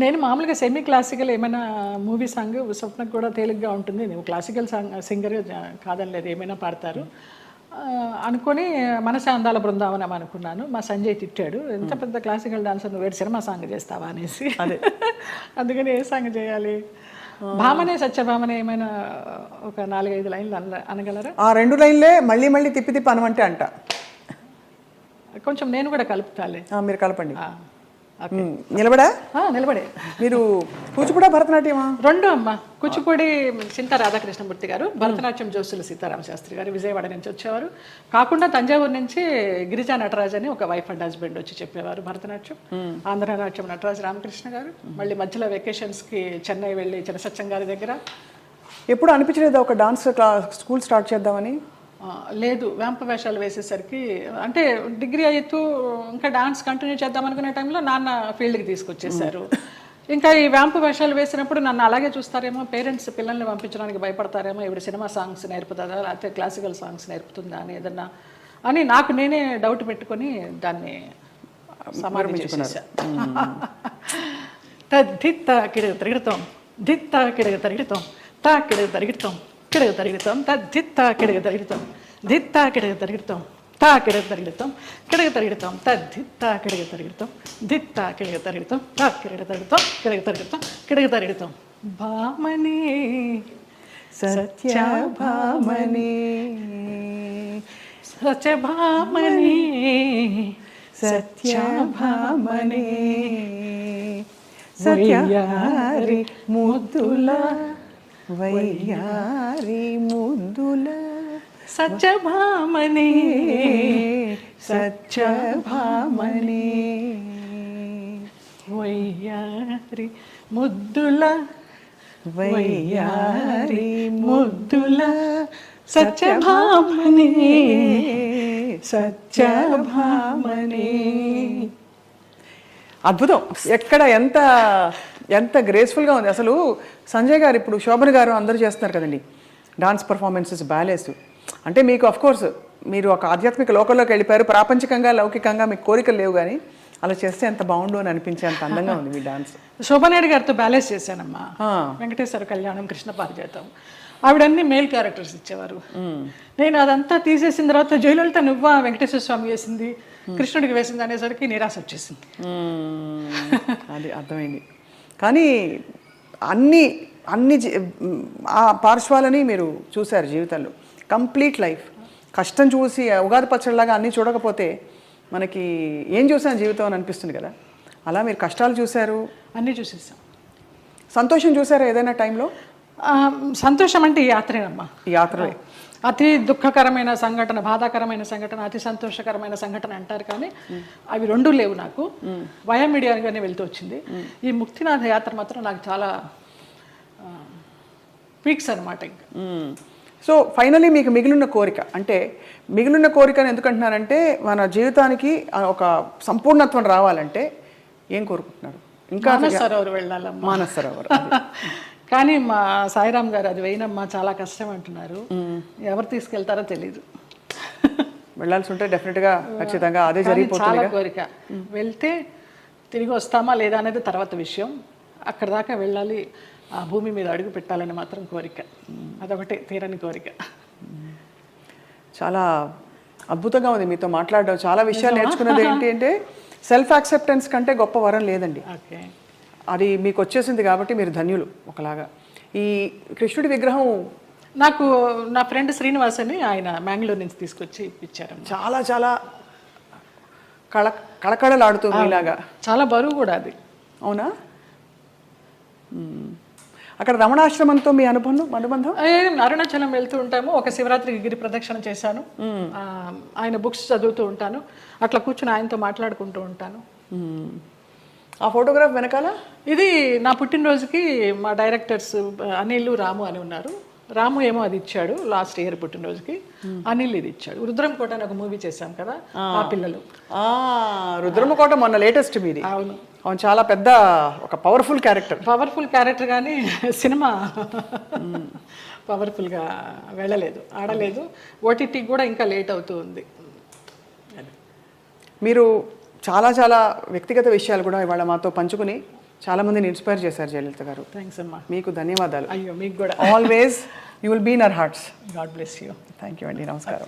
నేను మామూలుగా సెమీ క్లాసికల్ ఏమైనా మూవీ సాంగ్ స్వప్నకు కూడా తేలిగ్గా ఉంటుంది. నువ్వు క్లాసికల్ సాంగ్ సింగర్ కాదని లేదు, ఏమైనా పాడతారు అనుకొని మనసే అందాల బృందావనం అనుకున్నాను. మా సంజయ్ తిట్టాడు, ఎంత పెద్ద క్లాసికల్ డాన్సర్ నువ్వు సినిమా సాంగ్ చేస్తావా అనేసి. అందుకని ఏ సాంగ్ చేయాలి? భామనే సత్యభామనే ఏమైనా ఒక 4-5 లైన్లు అనగలరా? ఆ 2 లైన్లే మళ్ళీ మళ్ళీ తిప్పి అనమంటే అంట. కొంచెం నేను కూడా కలుపుతాలే. మీరు కలపండి. నిలబడే మీరు కూచిపూడా భరతనాట్యమా? 2 అమ్మా. కూచిపూడి చింతా రాధాకృష్ణమూర్తి గారు, భరతనాట్యం జోసులు సీతారామ శాస్త్రి గారు విజయవాడ నుంచి వచ్చేవారు. కాకుండా తంజావూరు నుంచి గిరిజా నటరాజ్ అని ఒక వైఫ్ అండ్ హస్బెండ్ వచ్చి చెప్పేవారు భరతనాట్యం. ఆంధ్రనాట్యం నటరాజ్ రామకృష్ణ గారు. మళ్ళీ మధ్యలో వెకేషన్స్కి చెన్నై వెళ్ళి చినసత్యం గారి దగ్గర. ఎప్పుడు అనిపించలేదు ఒక డాన్స్ స్కూల్ స్టార్ట్ చేద్దామని? లేదు, వేంప వేషాలు వేసేసరికి, అంటే డిగ్రీ అవుతూ ఇంకా డాన్స్ కంటిన్యూ చేద్దాం అనుకునే టైంలో నాన్న ఫీల్డ్కి తీసుకొచ్చేసారు. ఇంకా ఈ వేంప వేషాలు వేసినప్పుడు నన్ను అలాగే చూస్తారేమో, పేరెంట్స్ పిల్లల్ని పంపించడానికి భయపడతారేమో, ఇప్పుడు సినిమా సాంగ్స్ నేర్పుతుందా లేకపోతే క్లాసికల్ సాంగ్స్ నేర్పుతుందా అని ఏదన్నా అని నాకు నేనే డౌట్ పెట్టుకొని దాన్ని సమాధి చేసేసా. దిత్త కిడగ తిరుగుతాం, దిత్త కిడగ తిరుగుతాం, తా కిడగ తిరుగుతాం, కిడగ తిరుగుతాం, దిత్త కిడగ తిరుగుతాం, దిత్త కిడగ తిరుగుతాం, తా కిడగ తిరుగుతాం, కిడగ తిరుగుతాం, దిత్త కిడగ తిరుగుతాం, దిత్త కిడగ తిరుగుతాం, తా కిడగ తిరుగుతాం, కిడగ తిరుగుతాం, కిడగ తిరుగుతాం. భామని సత్యభామని, సత్యభామని, సత్యభామని, సత్యారి ముద్దుల వయ్యారి ముద్దుల సత్యభామని, సత్యభామని, వయ్యారి ముద్దుల వయ్యారి ముద్దుల సత్యభామని, సత్యభామని. అద్భుతం. ఎక్కడ ఎంత ఎంత గ్రేస్ఫుల్గా ఉంది అసలు. సంజయ్ గారు, ఇప్పుడు శోభన్ గారు అందరూ చేస్తున్నారు కదండి డాన్స్ పర్ఫార్మెన్సెస్, బ్యాలేస్. అంటే మీకు అఫ్కోర్స్ మీరు ఒక ఆధ్యాత్మిక లోకంలోకి వెళ్ళిపోయారు, ప్రాపంచికంగా లౌకికంగా మీకు కోరికలు లేవు, కానీ అలా చేస్తే ఎంత బాగుండు అని అనిపించే అంత అందంగా ఉంది మీ డాన్స్. శోభనాయుడు గారితో బ్యాలెన్స్ చేశానమ్మా. వెంకటేశ్వర కళ్యాణం, కృష్ణ పారిజాతం, ఆవిడన్నీ మేల్ క్యారెక్టర్స్ ఇచ్చేవారు. నేను అదంతా తీసేసిన తర్వాత జయలలిత నువ్వా వెంకటేశ్వర స్వామి వేసింది, కృష్ణుడికి వేసింది అనేసరికి నిరాశ వచ్చేసింది. అది అర్థమైంది. కానీ అన్ని అన్ని ఆ పార్శ్వాలని మీరు చూశారు జీవితంలో. కంప్లీట్ లైఫ్ కష్టం చూసి ఉగాది పచ్చడిలాగా అన్నీ చూడకపోతే మనకి ఏం చూసాను జీవితం అని అనిపిస్తుంది కదా. అలా మీరు కష్టాలు చూశారు, అన్నీ చూసేసాం. సంతోషం చూసారా ఏదైనా టైంలో? సంతోషం అంటే ఈ యాత్రేనమ్మా. ఈ యాత్రలే. అతి దుఃఖకరమైన సంఘటన, బాధాకరమైన సంఘటన, అతి సంతోషకరమైన సంఘటన అంటారు, కానీ అవి 2 లేవు నాకు. వయా మీడియాగానే వెళ్తూ వచ్చింది. ఈ ముక్తినాథ యాత్ర మాత్రం నాకు చాలా పీక్స్ అనమాట ఇంకా. సో ఫైనలీ మీకు మిగిలిన కోరిక అంటే మిగిలిన కోరికను ఎందుకంటున్నానంటే మన జీవితానికి ఒక సంపూర్ణత్వం రావాలంటే ఏం కోరుకుంటున్నారు? ఇంకా మానస్ సరోవర్ వెళ్ళాలమ్మా. మానస్ సరోవర్ కానీ మా సాయిరామ్ గారు అది వేయనమ్మా చాలా కష్టం అంటున్నారు. ఎవరు తీసుకెళ్తారో తెలీదు. వెళ్ళాల్సి ఉంటే డెఫినెట్గా ఖచ్చితంగా అదే చాలా జరిగిపోతుంది. కోరిక. వెళ్తే తిరిగి వస్తామా లేదా అనేది తర్వాత విషయం. అక్కడ దాకా వెళ్ళాలి, ఆ భూమి మీద అడుగు పెట్టాలని మాత్రం కోరిక. అదొకటి తీరని కోరిక. చాలా అద్భుతంగా ఉంది మీతో మాట్లాడడం. చాలా విషయాలు నేర్చుకున్నది ఏంటి అంటే సెల్ఫ్ యాక్సెప్టెన్స్ కంటే గొప్ప వరం లేదండి. ఓకే, అది మీకు వచ్చేసింది కాబట్టి మీరు ధన్యులు ఒకలాగా. ఈ కృష్ణుడి విగ్రహం నాకు నా ఫ్రెండ్ శ్రీనివాస్ అని ఆయన మ్యాంగ్లూర్ నుంచి తీసుకొచ్చి ఇప్పించారు. చాలా చాలా కళకళలాడుతూ మీలాగా. చాలా బరువు కూడా అది. అవునా? అక్కడ రమణాశ్రమంతో మీ అనుబంధం? అరుణాచలం వెళ్తూ ఉంటాము. ఒక శివరాత్రికి గిరి ప్రదక్షిణ చేశాను. ఆయన బుక్స్ చదువుతూ ఉంటాను. అట్లా కూర్చుని ఆయనతో మాట్లాడుకుంటూ ఉంటాను. ఆ ఫోటోగ్రాఫ్ వెనకాల ఇది నా పుట్టినరోజుకి మా డైరెక్టర్స్ అనిల్, రాము అని ఉన్నారు. రాము ఏమో అది ఇచ్చాడు లాస్ట్ ఇయర్ పుట్టినరోజుకి. అనిల్ ఇది ఇచ్చాడు. రుద్రంకోట అని ఒక మూవీ చేశాం కదా, ఆ పిల్లలు. రుద్రమకోట మొన్న లేటెస్ట్ మీది. అవును, అవును, చాలా పెద్ద ఒక పవర్ఫుల్ క్యారెక్టర్ కానీ సినిమా పవర్ఫుల్గా వెళ్ళలేదు, ఆడలేదు. ఓటీటీకి కూడా ఇంకా లేట్ అవుతూ ఉంది. మీరు చాలా చాలా వ్యక్తిగత విషయాలు కూడా ఇవాళ మాతో పంచుకుని చాలా మందిని ఇన్స్పైర్ చేశారు జయలలిత గారు. థ్యాంక్స్ అమ్మా. మీకు ధన్యవాదాలు. అయ్యో, మీకు కూడా. Always you will be in our hearts. God bless you. Thank you అండి. నమస్కారం.